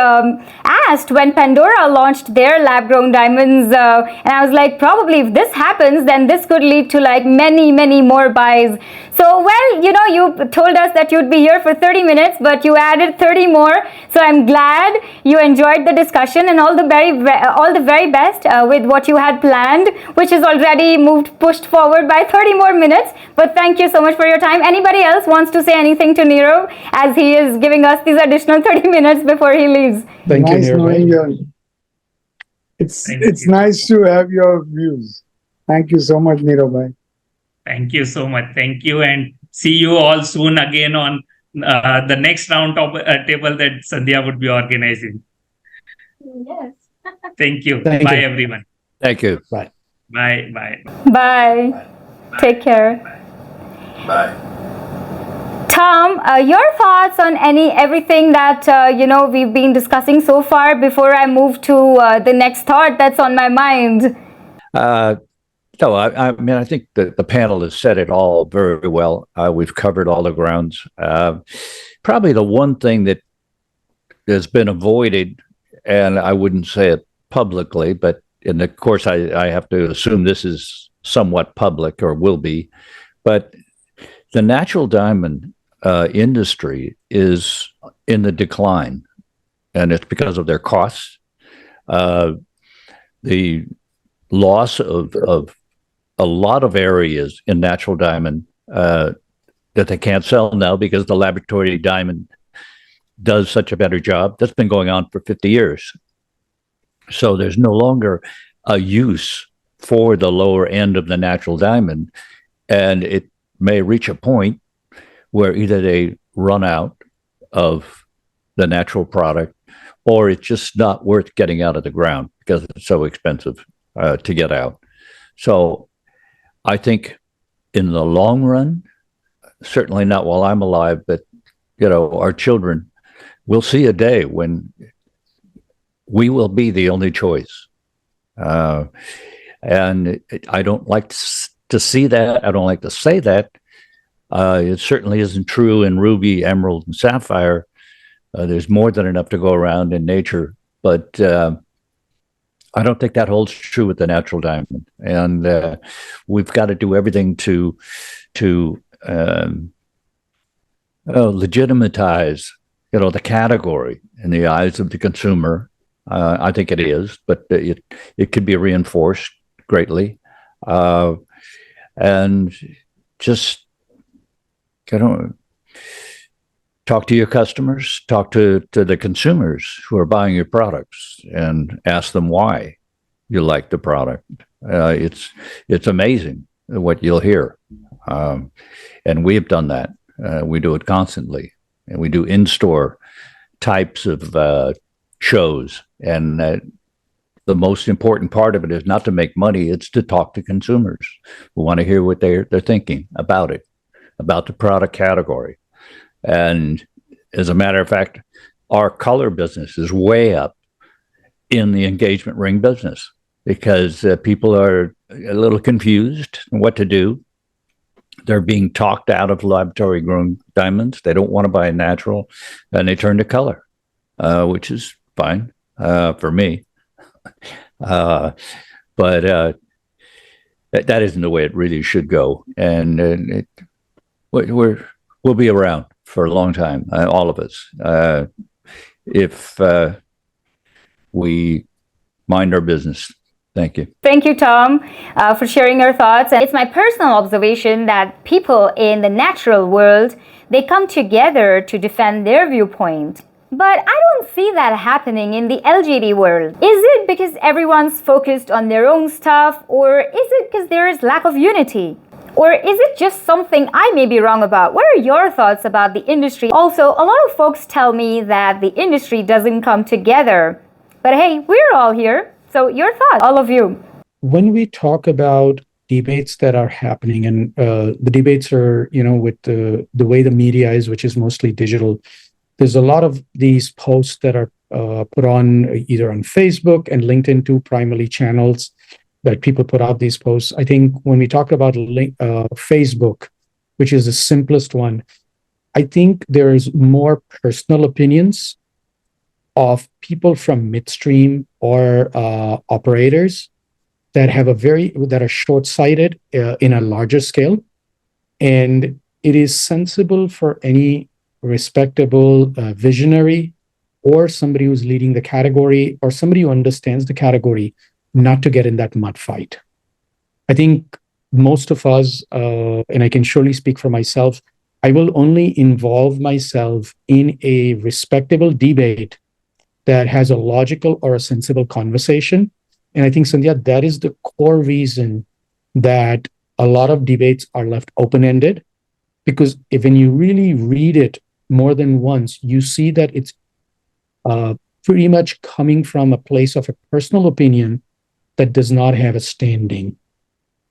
asked when Pandora launched their lab-grown diamonds. And I was like, probably if this happens, then this could lead to like many, many more buys. So, well, you know, you told us that you'd be here for 30 minutes, but you added 30 more. So I'm glad you enjoyed the discussion, and all the very best with what you had planned, which is already pushed forward by 30 more minutes. But thank you so much for your time. Anybody else wants to say anything to Nirav as he is giving us these additional 30 minutes before he leaves? Thank Nice you, knowing Nirav. you. It's nice to have your views. Thank you so much, Nirav bhai. Thank you so much. Thank you. And see you all soon again on the next round table that Sandhya would be organizing. Yes. Thank you. Thank Bye, you. everyone. Thank you. Bye. Bye. Bye. Bye. Take care. Bye. Tom, your thoughts on everything that we've been discussing so far before I move to the next thought that's on my mind. No, I mean, I think that the panel has said it all very well. We've covered all the grounds. Probably the one thing that has been avoided, and I wouldn't say it publicly, but of course, I have to assume this is somewhat public or will be, but the natural diamond industry is in the decline, and it's because of their costs. The loss of a lot of areas in natural diamond that they can't sell now because the laboratory diamond does such a better job. That's been going on for 50 years. So there's no longer a use for the lower end of the natural diamond. And it may reach a point where either they run out of the natural product or it's just not worth getting out of the ground because it's so expensive to get out. So I think in the long run, certainly not while I'm alive, but our children will see a day when we will be the only choice. And I don't like to see that. I don't like to say that. It certainly isn't true in ruby, emerald, and sapphire. There's more than enough to go around in nature, but I don't think that holds true with the natural diamond, and we've got to do everything to legitimatize, the category in the eyes of the consumer. I think it is, but it could be reinforced greatly, and just talk to your customers, talk to the consumers who are buying your products, and ask them why you like the product. It's amazing what you'll hear, and we have done that. We do it constantly, and we do in-store types of shows. And the most important part of it is not to make money; it's to talk to consumers who want to hear what they're thinking about it, about the product category. And as a matter of fact, our color business is way up in the engagement ring business because people are a little confused on what to do. They're being talked out of laboratory grown diamonds. They don't want to buy a natural, and they turn to color, which is fine for me. But that isn't the way it really should go. And we'll be around for a long time, all of us, if we mind our business. Thank you. Thank you, Tom, for sharing your thoughts. And it's my personal observation that people in the natural world, they come together to defend their viewpoint. But I don't see that happening in the LGD world. Is it because everyone's focused on their own stuff, or is it because there is lack of unity? Or is it just something I may be wrong about? What are your thoughts about the industry? Also, a lot of folks tell me that the industry doesn't come together. But hey, we're all here. So your thoughts, all of you. when we talk about debates that are happening, and the debates are, with the way the media is, which is mostly digital, there's a lot of these posts that are put on either on Facebook and LinkedIn, two primary channels that people put out these posts. I think when we talk about Facebook, which is the simplest one, I think there's more personal opinions of people from midstream or operators that are short-sighted in a larger scale. And it is sensible for any respectable visionary or somebody who's leading the category or somebody who understands the category not to get in that mud fight. I think most of us, and I can surely speak for myself, I will only involve myself in a respectable debate that has a logical or a sensible conversation. And I think, Sandhya, that is the core reason that a lot of debates are left open-ended, because when you really read it more than once, you see that it's pretty much coming from a place of a personal opinion that does not have a standing.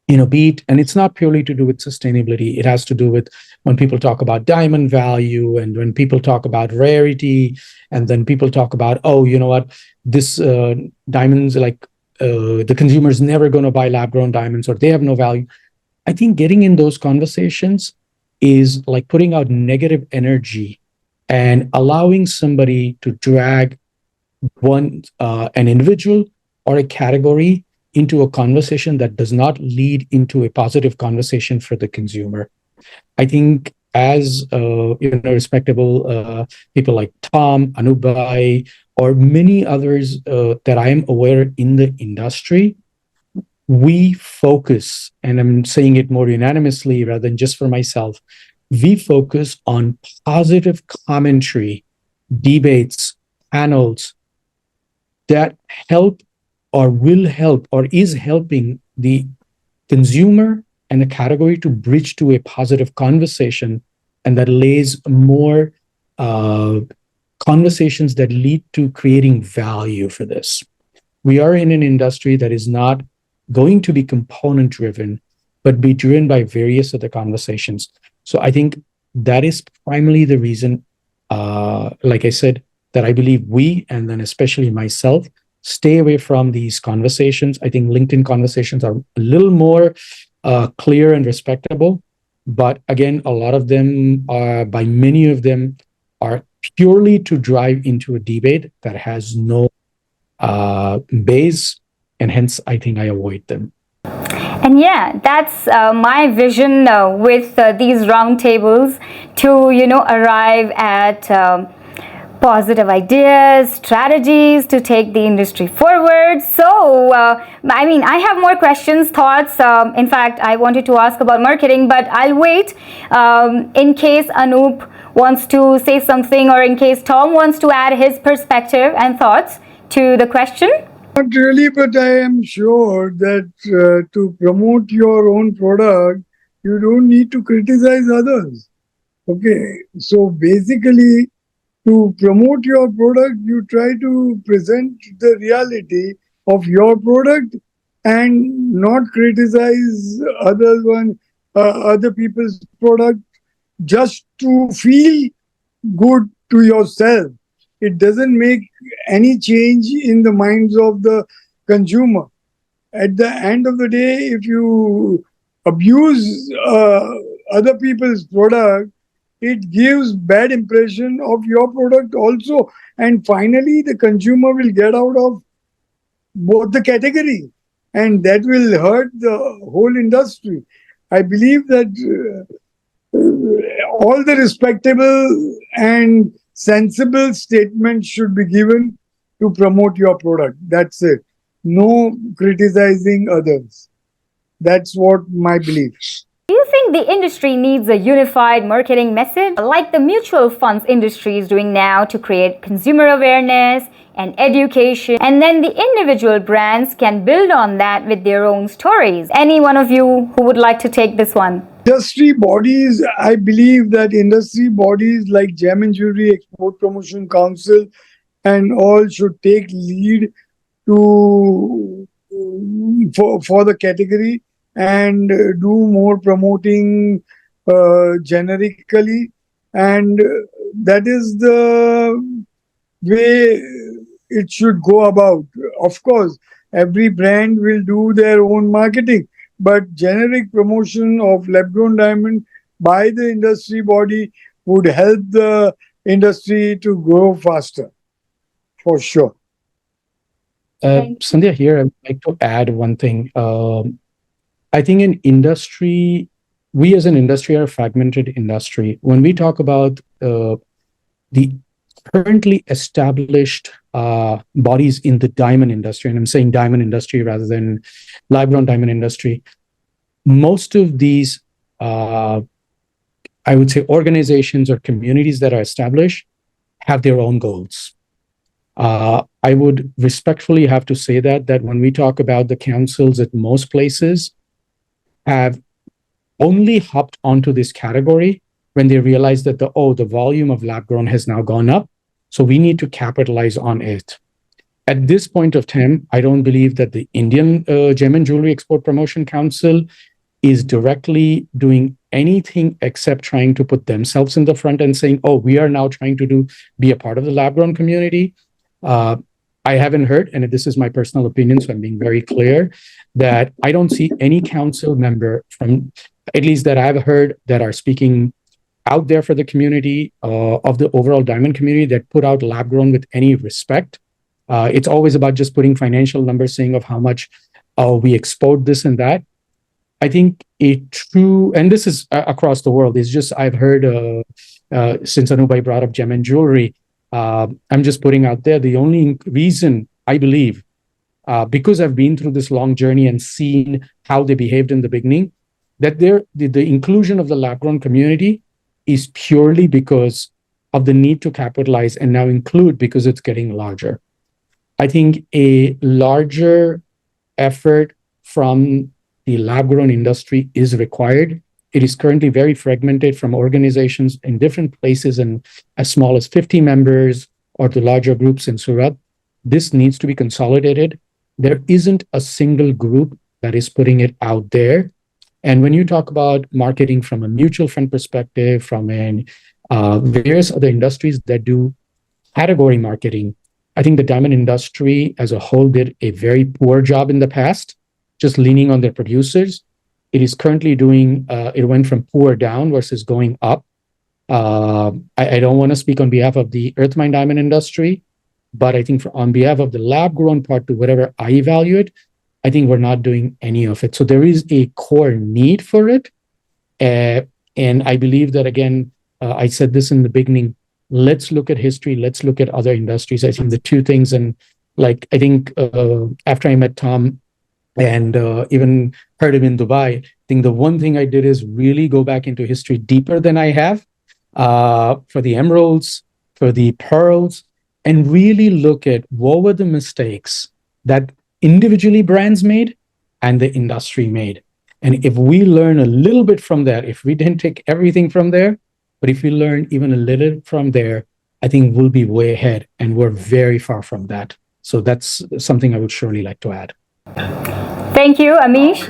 And it's not purely to do with sustainability. It has to do with when people talk about diamond value and when people talk about rarity, and then people talk about, this diamonds, like the consumer's never going to buy lab-grown diamonds or they have no value. I think getting in those conversations is like putting out negative energy and allowing somebody to drag an individual or a category into a conversation that does not lead into a positive conversation for the consumer. I think as respectable people like Tom, Anup Zaveri, or many others that I am aware in the industry, we focus, and I'm saying it more unanimously rather than just for myself, we focus on positive commentary, debates, panels that help or will help or is helping the consumer and the category to bridge to a positive conversation, and that lays more conversations that lead to creating value for this. We are in an industry that is not going to be component driven, but be driven by various other conversations. So I think that is primarily the reason, like I said, that I believe we, and then especially myself, stay away from these conversations. I think LinkedIn conversations are a little more clear and respectable. But again, a lot of them by many of them are purely to drive into a debate that has no base. And hence, I think I avoid them. And yeah, that's my vision with these roundtables to, arrive at positive ideas, strategies to take the industry forward. So, I have more questions, thoughts. In fact, I wanted to ask about marketing, but I'll wait in case Anup wants to say something, or in case Tom wants to add his perspective and thoughts to the question. Not really, but I am sure that to promote your own product, you don't need to criticize others. Okay, so basically, to promote your product, you try to present the reality of your product and not criticize other people's product just to feel good to yourself. It doesn't make any change in the minds of the consumer. At the end of the day, if you abuse other people's product, it gives bad impression of your product also. And finally, the consumer will get out of both the category, and that will hurt the whole industry. I believe that all the respectable and sensible statements should be given to promote your product. That's it. No criticizing others. That's what my belief is. Do you think the industry needs a unified marketing message like the mutual funds industry is doing now to create consumer awareness and education, and then the individual brands can build on that with their own stories? Any one of you who would like to take this one? Industry bodies, I believe that industry bodies like Gem and Jewelry Export Promotion Council and all should take lead to for the category and do more promoting generically, and that is the way it should go about. Of course, every brand will do their own marketing, but generic promotion of lab-grown diamond by the industry body would help the industry to grow faster, for sure. Sandhya, here I would like to add one thing. I think in industry, we as an industry are a fragmented industry. When we talk about the currently established bodies in the diamond industry, and I'm saying diamond industry rather than lab-grown diamond industry, most of these, I would say, organizations or communities that are established have their own goals. I would respectfully have to say that when we talk about the councils at most places have only hopped onto this category when they realize that the volume of lab grown has now gone up, so we need to capitalize on it. At this point of time, I don't believe that the Indian Gem and Jewelry Export Promotion Council is directly doing anything except trying to put themselves in the front and saying, oh, we are now trying to be a part of the lab grown community. I haven't heard, and this is my personal opinion, so I'm being very clear, that I don't see any council member from, at least that I've heard, that are speaking out there for the community of the overall diamond community that put out lab grown with any respect. It's always about just putting financial numbers saying of how much we export this and that. I think a true, and this is across the world, is just I've heard, since Anup brought up gem and jewelry, I'm just putting out there the only reason I believe, because I've been through this long journey and seen how they behaved in the beginning, that the inclusion of the lab-grown community is purely because of the need to capitalize and now include because it's getting larger. I think a larger effort from the lab-grown industry is required. It is currently very fragmented from organizations in different places and as small as 50 members or to larger groups in Surat. This needs to be consolidated. There isn't a single group that is putting it out there. And when you talk about marketing from a mutual fund perspective, from various other industries that do category marketing, I think the diamond industry as a whole did a very poor job in the past, just leaning on their producers. It is currently doing, it went from poor down versus going up. I don't want to speak on behalf of the earth mine diamond industry, but I think on behalf of the lab grown part, to whatever I evaluate, I think we're not doing any of it. So there is a core need for it. And I believe that, again, I said this in the beginning, let's look at history, let's look at other industries. I think the two things, and like, I think after I met Tom and even heard him in Dubai, I think the one thing I did is really go back into history deeper than I have for the emeralds, for the pearls, and really look at what were the mistakes that individually brands made and the industry made. And if we learn a little bit from that, if we didn't take everything from there, but if we learn even a little from there, I think we'll be way ahead, and we're very far from that. So that's something I would surely like to add. Thank you, Amish.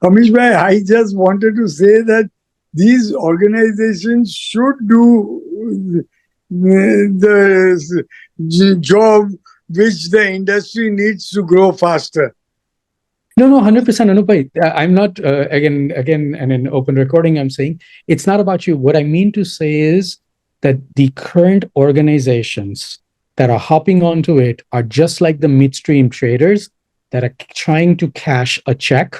Amish bhai, I just wanted to say that these organizations should do the job which the industry needs to grow faster. No, 100%, Anup bhai. I'm not, again, and in open recording, I'm saying it's not about you. What I mean to say is that the current organizations that are hopping onto it are just like the midstream traders that are trying to cash a check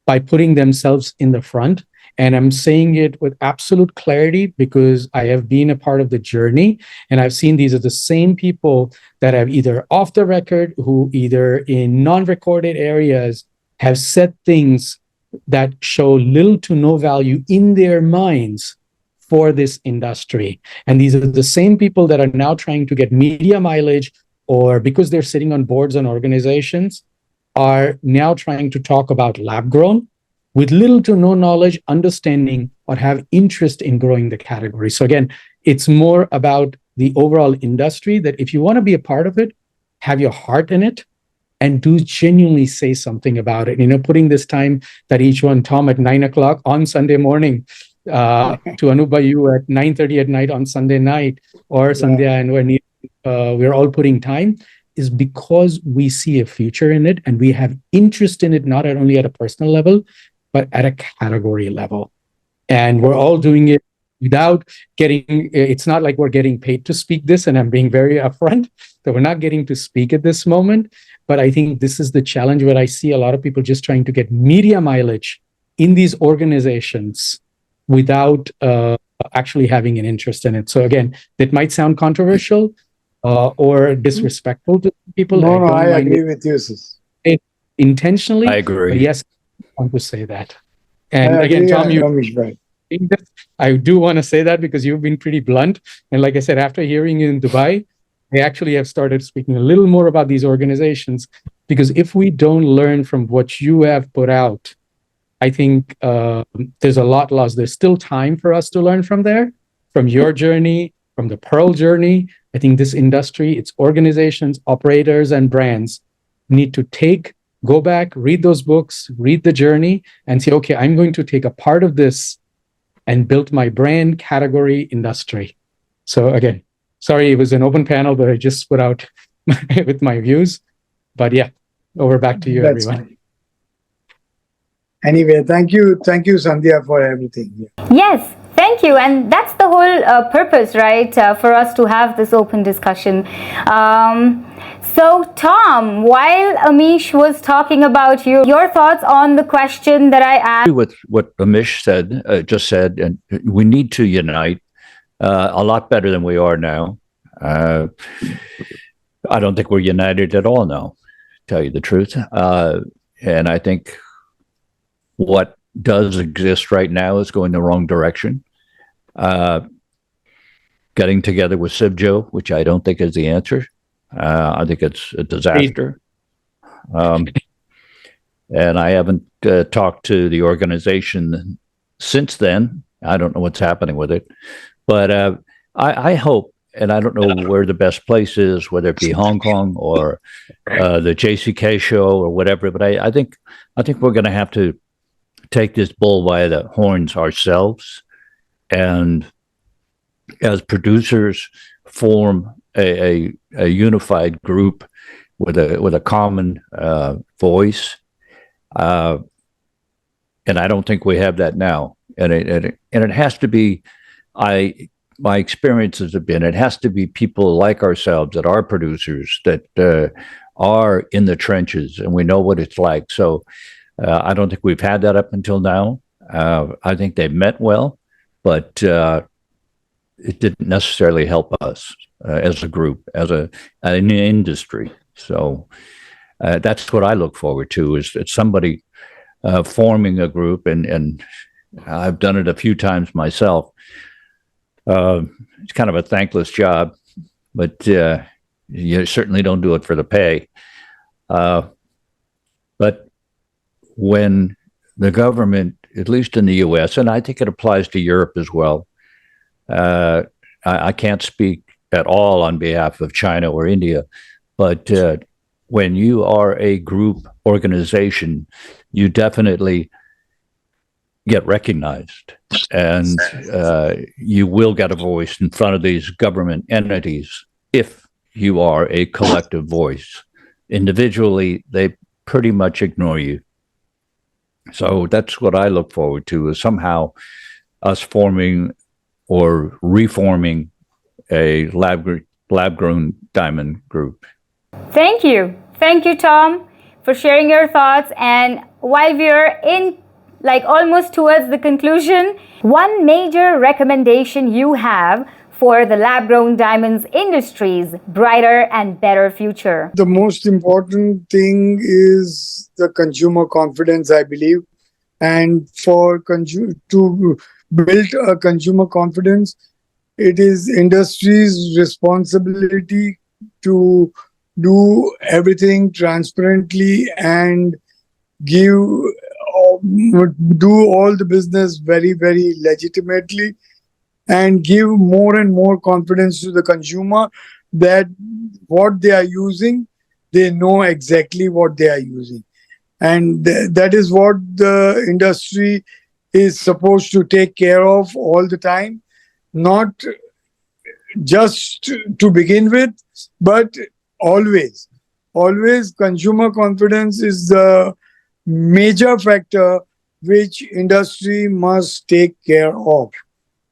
by putting themselves in the front. And I'm saying it with absolute clarity because I have been a part of the journey, and I've seen these are the same people that have either off the record, who either in non-recorded areas have said things that show little to no value in their minds for this industry. And these are the same people that are now trying to get media mileage, or because they're sitting on boards and organizations, are now trying to talk about lab grown with little to no knowledge, understanding, or have interest in growing the category. So again, it's more about the overall industry, that if you want to be a part of it, have your heart in it and do genuinely say something about it. Putting this time that each one, Tom at 9:00 on Sunday morning, to Anup, you at 9:30 at night on Sunday night, or Sandhya and we're all putting time, is because we see a future in it and we have interest in it, not only at a personal level, but at a category level. And we're all doing it without it's not like we're getting paid to speak this, and I'm being very upfront that we're not getting to speak at this moment. But I think this is the challenge where I see a lot of people just trying to get media mileage in these organizations without actually having an interest in it. So again, that might sound controversial or disrespectful to people. No, I agree with you, sis. Intentionally. I agree. But yes, I want to say that. And again, Tom, I do want to say that because you've been pretty blunt. And like I said, after hearing you in Dubai, I actually have started speaking a little more about these organizations, because if we don't learn from what you have put out, I think there's a lot lost. There's still time for us to learn from there, from your journey, from the Pearl journey. I think this industry, its organizations, operators, and brands need to go back, read those books, read the journey, and say, okay, I'm going to take a part of this and build my brand, category, industry. So again, sorry, it was an open panel, but I just put out with my views. But yeah, over back to you, everyone. Fine. Anyway, thank you, Sandhya, for everything. Yes, thank you. And that's the whole purpose, right, for us to have this open discussion. So, Tom, while Amish was talking about your thoughts on the question that I asked. With what Amish just said, and we need to unite a lot better than we are now. I don't think we're united at all now, to tell you the truth. And I think what does exist right now is going the wrong direction. Getting together with Sibjo, which I don't think is the answer. I think it's a disaster. And I haven't talked to the organization since then. I don't know what's happening with it. But I hope, and I don't know where the best place is, whether it be Hong Kong or the JCK show or whatever, but I think we're going to have to take this bull by the horns ourselves, and as producers form a unified group with a common voice, and I don't think we have that now. And it has to be. My experiences have been it has to be people like ourselves that are producers that are in the trenches, and we know what it's like. So I don't think we've had that up until now. I think they've meant well, but it didn't necessarily help us as a group, as an industry. So that's what I look forward to, is somebody forming a group, and I've done it a few times myself. It's kind of a thankless job, but you certainly don't do it for the pay. But when the government, at least in the US, and I think it applies to Europe as well, I can't speak at all on behalf of China or India, but when you are a group organization, you definitely get recognized, and you will get a voice in front of these government entities if you are a collective voice. Individually, they pretty much ignore you. So that's what I look forward to, is somehow us forming or reforming a lab-grown diamond group. Thank you. Thank you, Tom, for sharing your thoughts. And while we're in almost towards the conclusion, one major recommendation you have for the lab-grown diamonds industry's brighter and better future? The most important thing is the consumer confidence, I believe. And to build a consumer confidence, it is industry's responsibility to do everything transparently and do all the business very, very legitimately, and give more and more confidence to the consumer that what they are using they know exactly what they are using. And that is what the industry is supposed to take care of all the time, not just to begin with, but always. Always, consumer confidence is the major factor which industry must take care of.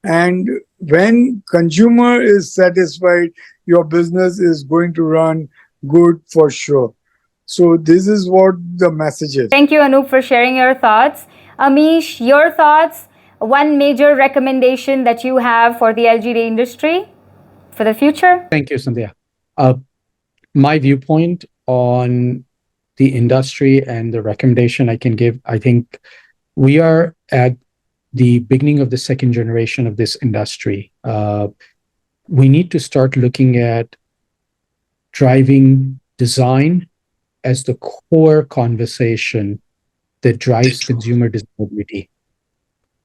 And when consumer is satisfied, your business is going to run good for sure. So this is what the message is. Thank you, Anup, for sharing your thoughts. Amish, your thoughts? One major recommendation that you have for the LGD industry for the future? Thank you, Sandhya. My viewpoint on the industry and the recommendation I can give, I think we are at the beginning of the second generation of this industry. We need to start looking at driving design as the core conversation that drives consumer desirability.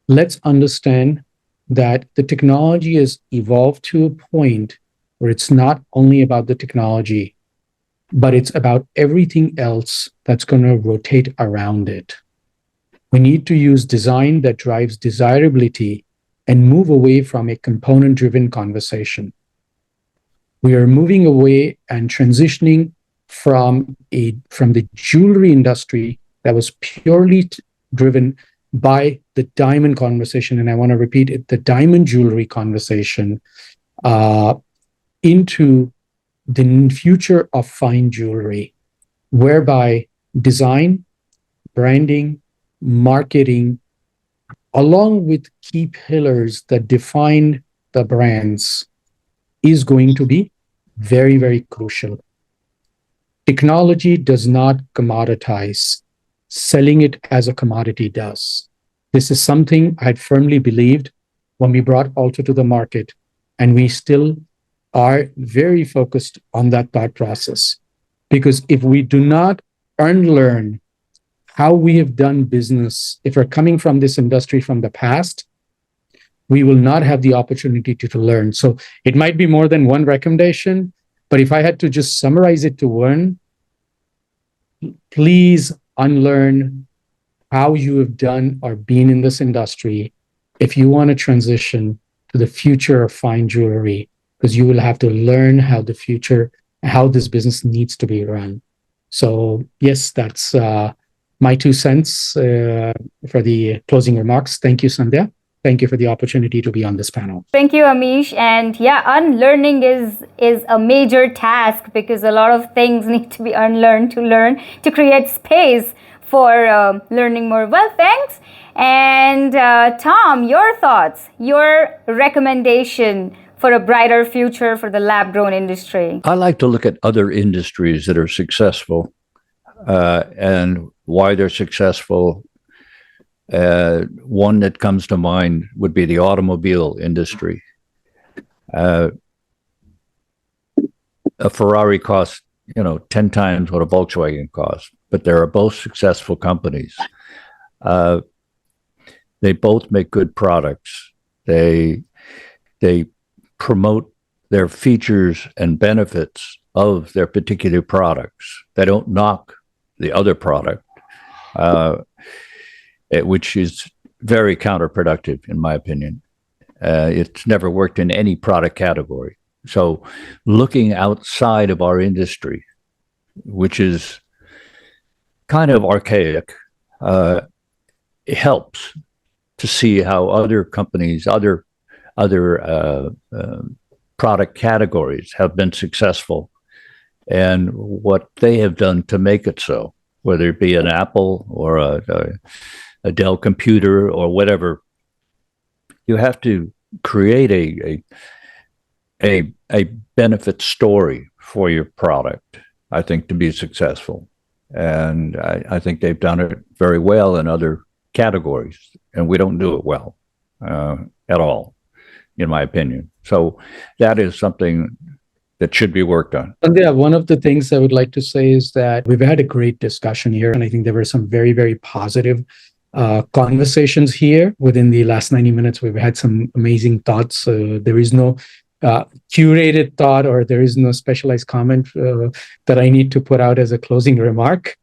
Let's understand that the technology has evolved to a point where it's not only about the technology, but it's about everything else that's going to rotate around it. We need to use design that drives desirability and move away from a component-driven conversation. We are moving away and transitioning from the jewelry industry that was purely driven by the diamond conversation, and I want to repeat it, the diamond jewelry conversation, into the future of fine jewelry, whereby design, branding, marketing, along with key pillars that define the brands, is going to be very, very crucial. Technology does not commoditize. Selling it as a commodity does. This is something I firmly believed when we brought Alto to the market, and we still are very focused on that thought process. Because if we do not unlearn how we have done business, if we're coming from this industry from the past, we will not have the opportunity to learn. So it might be more than one recommendation, but if I had to just summarize it to one, please unlearn how you have done or been in this industry if you want to transition to the future of fine jewelry, because you will have to learn how this business needs to be run. So yes, that's my 2 cents for the closing remarks. Thank you, Sandhya. Thank you for the opportunity to be on this panel. Thank you, Amish. And yeah, unlearning is a major task, because a lot of things need to be unlearned to learn, to create space for learning more. Well, thanks. And Tom, your thoughts, your recommendation for a brighter future for the lab-grown industry? I like to look at other industries that are successful and why they're successful. One that comes to mind would be the automobile industry. A Ferrari costs, 10 times what a Volkswagen costs, but they are both successful companies. They both make good products. They promote their features and benefits of their particular products. They don't knock the other product, which is very counterproductive, in my opinion. It's never worked in any product category. So looking outside of our industry, which is kind of archaic, it helps to see how other companies, other product categories have been successful and what they have done to make it so, whether it be an Apple or a Dell computer or whatever. You have to create a benefit story for your product, I think, to be successful. And I think they've done it very well in other categories, and we don't do it well at all, in my opinion. So that is something that should be worked on. And yeah, one of the things I would like to say is that we've had a great discussion here, and I think there were some very, very positive conversations here within the last 90 minutes. We've had some amazing thoughts. There is no curated thought, or there is no specialized comment that I need to put out as a closing remark.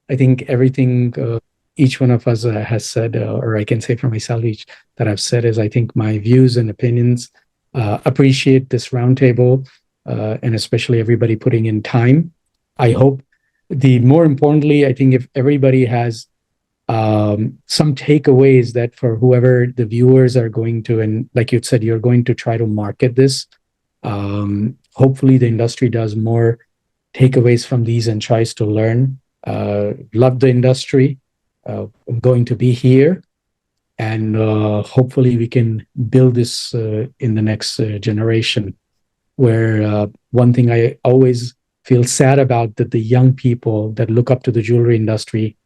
I think everything each one of us has said, or I can say for myself, each that I've said is, I think my views and opinions. Appreciate this roundtable, and especially everybody putting in time. I hope more importantly, I think if everybody has some takeaways that for whoever the viewers are going to, and like you said, you're going to try to market this. Hopefully the industry does more takeaways from these and tries to learn. Love the industry. I'm going to be here, and hopefully we can build this in the next generation, where one thing I always feel sad about, that the young people that look up to the jewelry industry,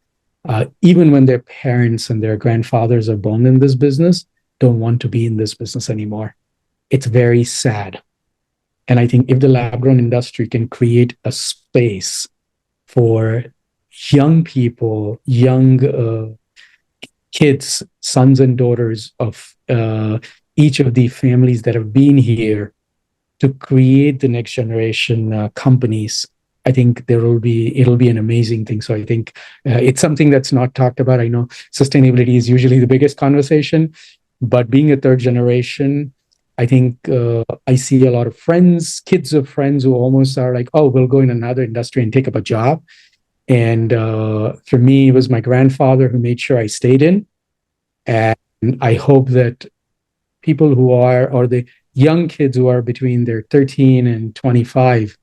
even when their parents and their grandfathers are born in this business, don't want to be in this business anymore. It's very sad. And I think if the lab-grown industry can create a space for young people, young kids, sons and daughters of each of the families that have been here, to create the next generation companies, I think it'll be an amazing thing. So I think it's something that's not talked about. I know sustainability is usually the biggest conversation, but being a third generation, I think I see a lot of friends, kids of friends, who almost are like, oh, we'll go in another industry and take up a job. And for me, it was my grandfather who made sure I stayed in. And I hope that people who are, or the young kids who are between their 13 and 25,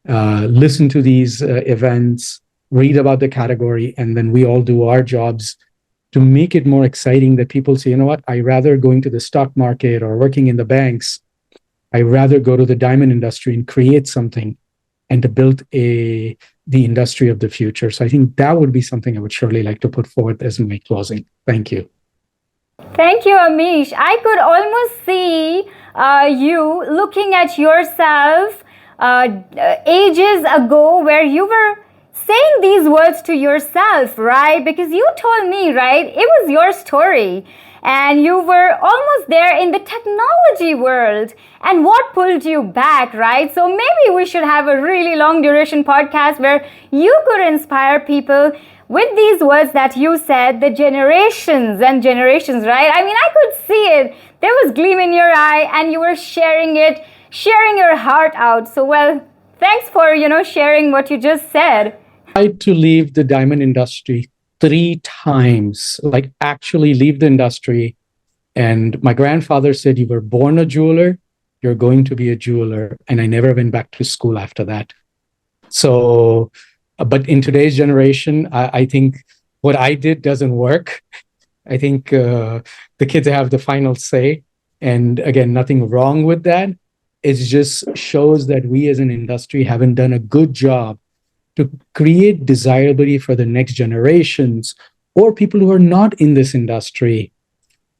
listen to these events, read about the category, and then we all do our jobs to make it more exciting, that people say, you know what, I rather going to the stock market or working in the banks, I rather go to the diamond industry and create something and to build the industry of the future. So I think that would be something I would surely like to put forward as my closing. Thank you. Thank you, Amish. I could almost see you looking at yourself ages ago, where you were saying these words to yourself, right? Because you told me, right, it was your story, and you were almost there in the technology world, and what pulled you back, right? So maybe we should have a really long duration podcast where you could inspire people with these words that you said, the generations and generations, right? I mean, I could see it. There was gleam in your eye, and you were sharing it, sharing your heart out. So, well, thanks for, sharing what you just said. I tried to leave the diamond industry 3 times, like actually leave the industry. And my grandfather said, you were born a jeweler, you're going to be a jeweler. And I never went back to school after that. So, but in today's generation, I think what I did doesn't work. I think the kids have the final say. And again, nothing wrong with that. It just shows that we as an industry haven't done a good job to create desirability for the next generations, or people who are not in this industry,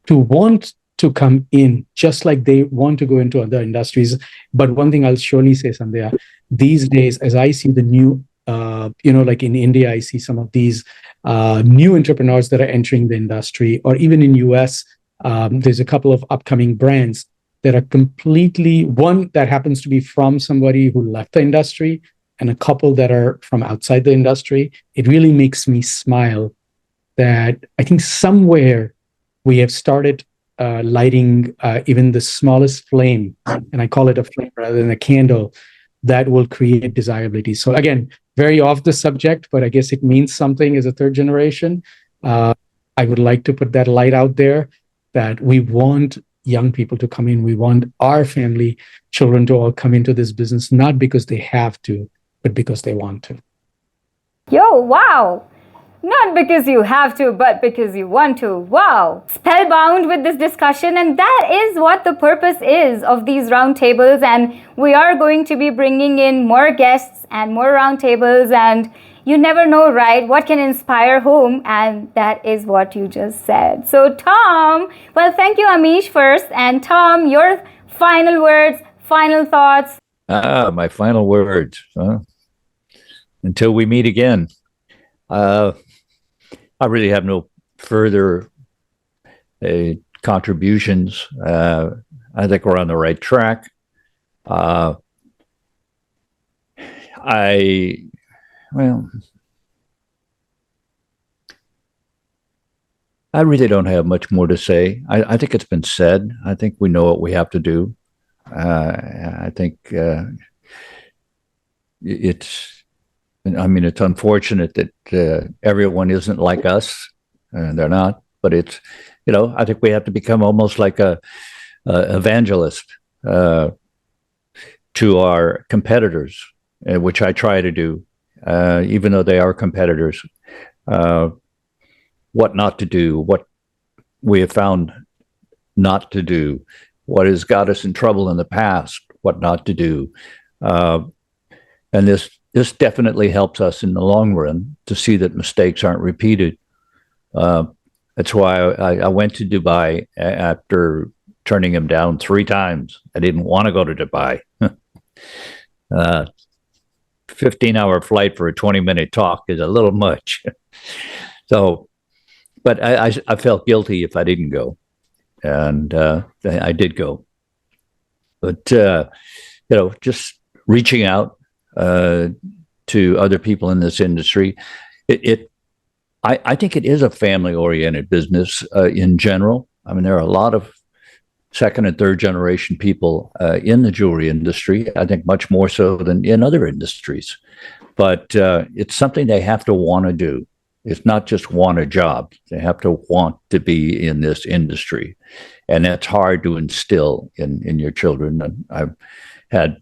to want to come in, just like they want to go into other industries. But one thing I'll surely say, Sandhya, these days, as I see the new, like in India, I see some of these new entrepreneurs that are entering the industry, or even in US, there's a couple of upcoming brands that are completely, one that happens to be from somebody who left the industry, and a couple that are from outside the industry. It really makes me smile that I think somewhere we have started lighting even the smallest flame, and I call it a flame rather than a candle, that will create desirability. So again, very off the subject, but I guess it means something as a third generation. I would like to put that light out there, that we want young people to come in. We want our family, children to all come into this business, not because they have to, but because they want to. Yo, wow. Not because you have to, but because you want to. Wow. Spellbound with this discussion, and that is what the purpose is of these roundtables. And we are going to be bringing in more guests and more roundtables, and you never know, right, what can inspire whom, and that is what you just said. So Tom, well, thank you, Amish, first. And Tom, your final words, final thoughts. My final words. Until we meet again. I really have no further contributions. I think we're on the right track. Uh, I, well, I really don't have much more to say. I think it's been said. I think we know what we have to do. I think it's, I mean, it's unfortunate that everyone isn't like us. They're not, but it's, you know, I think we have to become almost like a evangelist to our competitors, which I try to do, even though they are competitors. What not to do, what we have found not to do, what has got us in trouble in the past, what not to do. And this definitely helps us in the long run to see that mistakes aren't repeated. That's why I went to Dubai after turning him down 3 times. I didn't want to go to Dubai. 15-hour flight for a 20-minute talk is a little much. So, but I felt guilty if I didn't go. And I did go. But, you know, just reaching out to other people in this industry, I think it is a family-oriented business in general. I mean, there are a lot of second and third generation people in the jewelry industry, I think much more so than in other industries. But it's something they have to want to do. It's not just want a job. They have to want to be in this industry. And that's hard to instill in your children. And I've had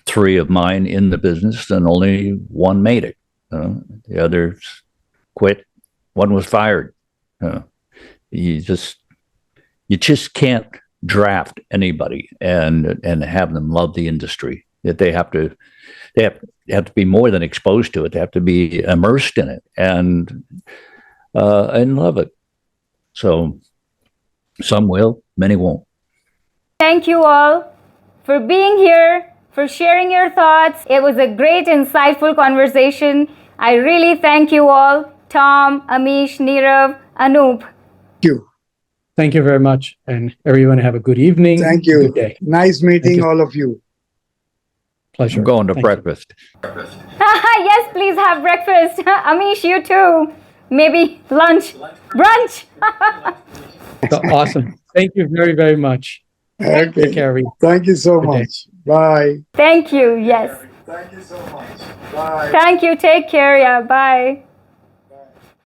3 of mine in the business and only 1 made it. The others quit. 1 was fired. You just can't draft anybody and have them love the industry. That they have to be more than exposed to it. They have to be immersed in it and love it. So some will, many won't. Thank you all for being here, for sharing your thoughts. It was a great, insightful conversation. I really thank you all. Tom, Amish, Nirav, Anup. Thank you. Thank you very much. And everyone have a good evening. Thank you. Good day. Nice meeting all of you. Pleasure. I'm going to Thank you. breakfast. Yes, please have breakfast. Amish, you too. Maybe lunch, brunch. Awesome. Thank you very, very much. Take Okay. care, everyone. Thank you so Good day. much. Bye. Thank you. Yes. Thank you so much. Bye. Thank you. Take care. Yeah. Bye.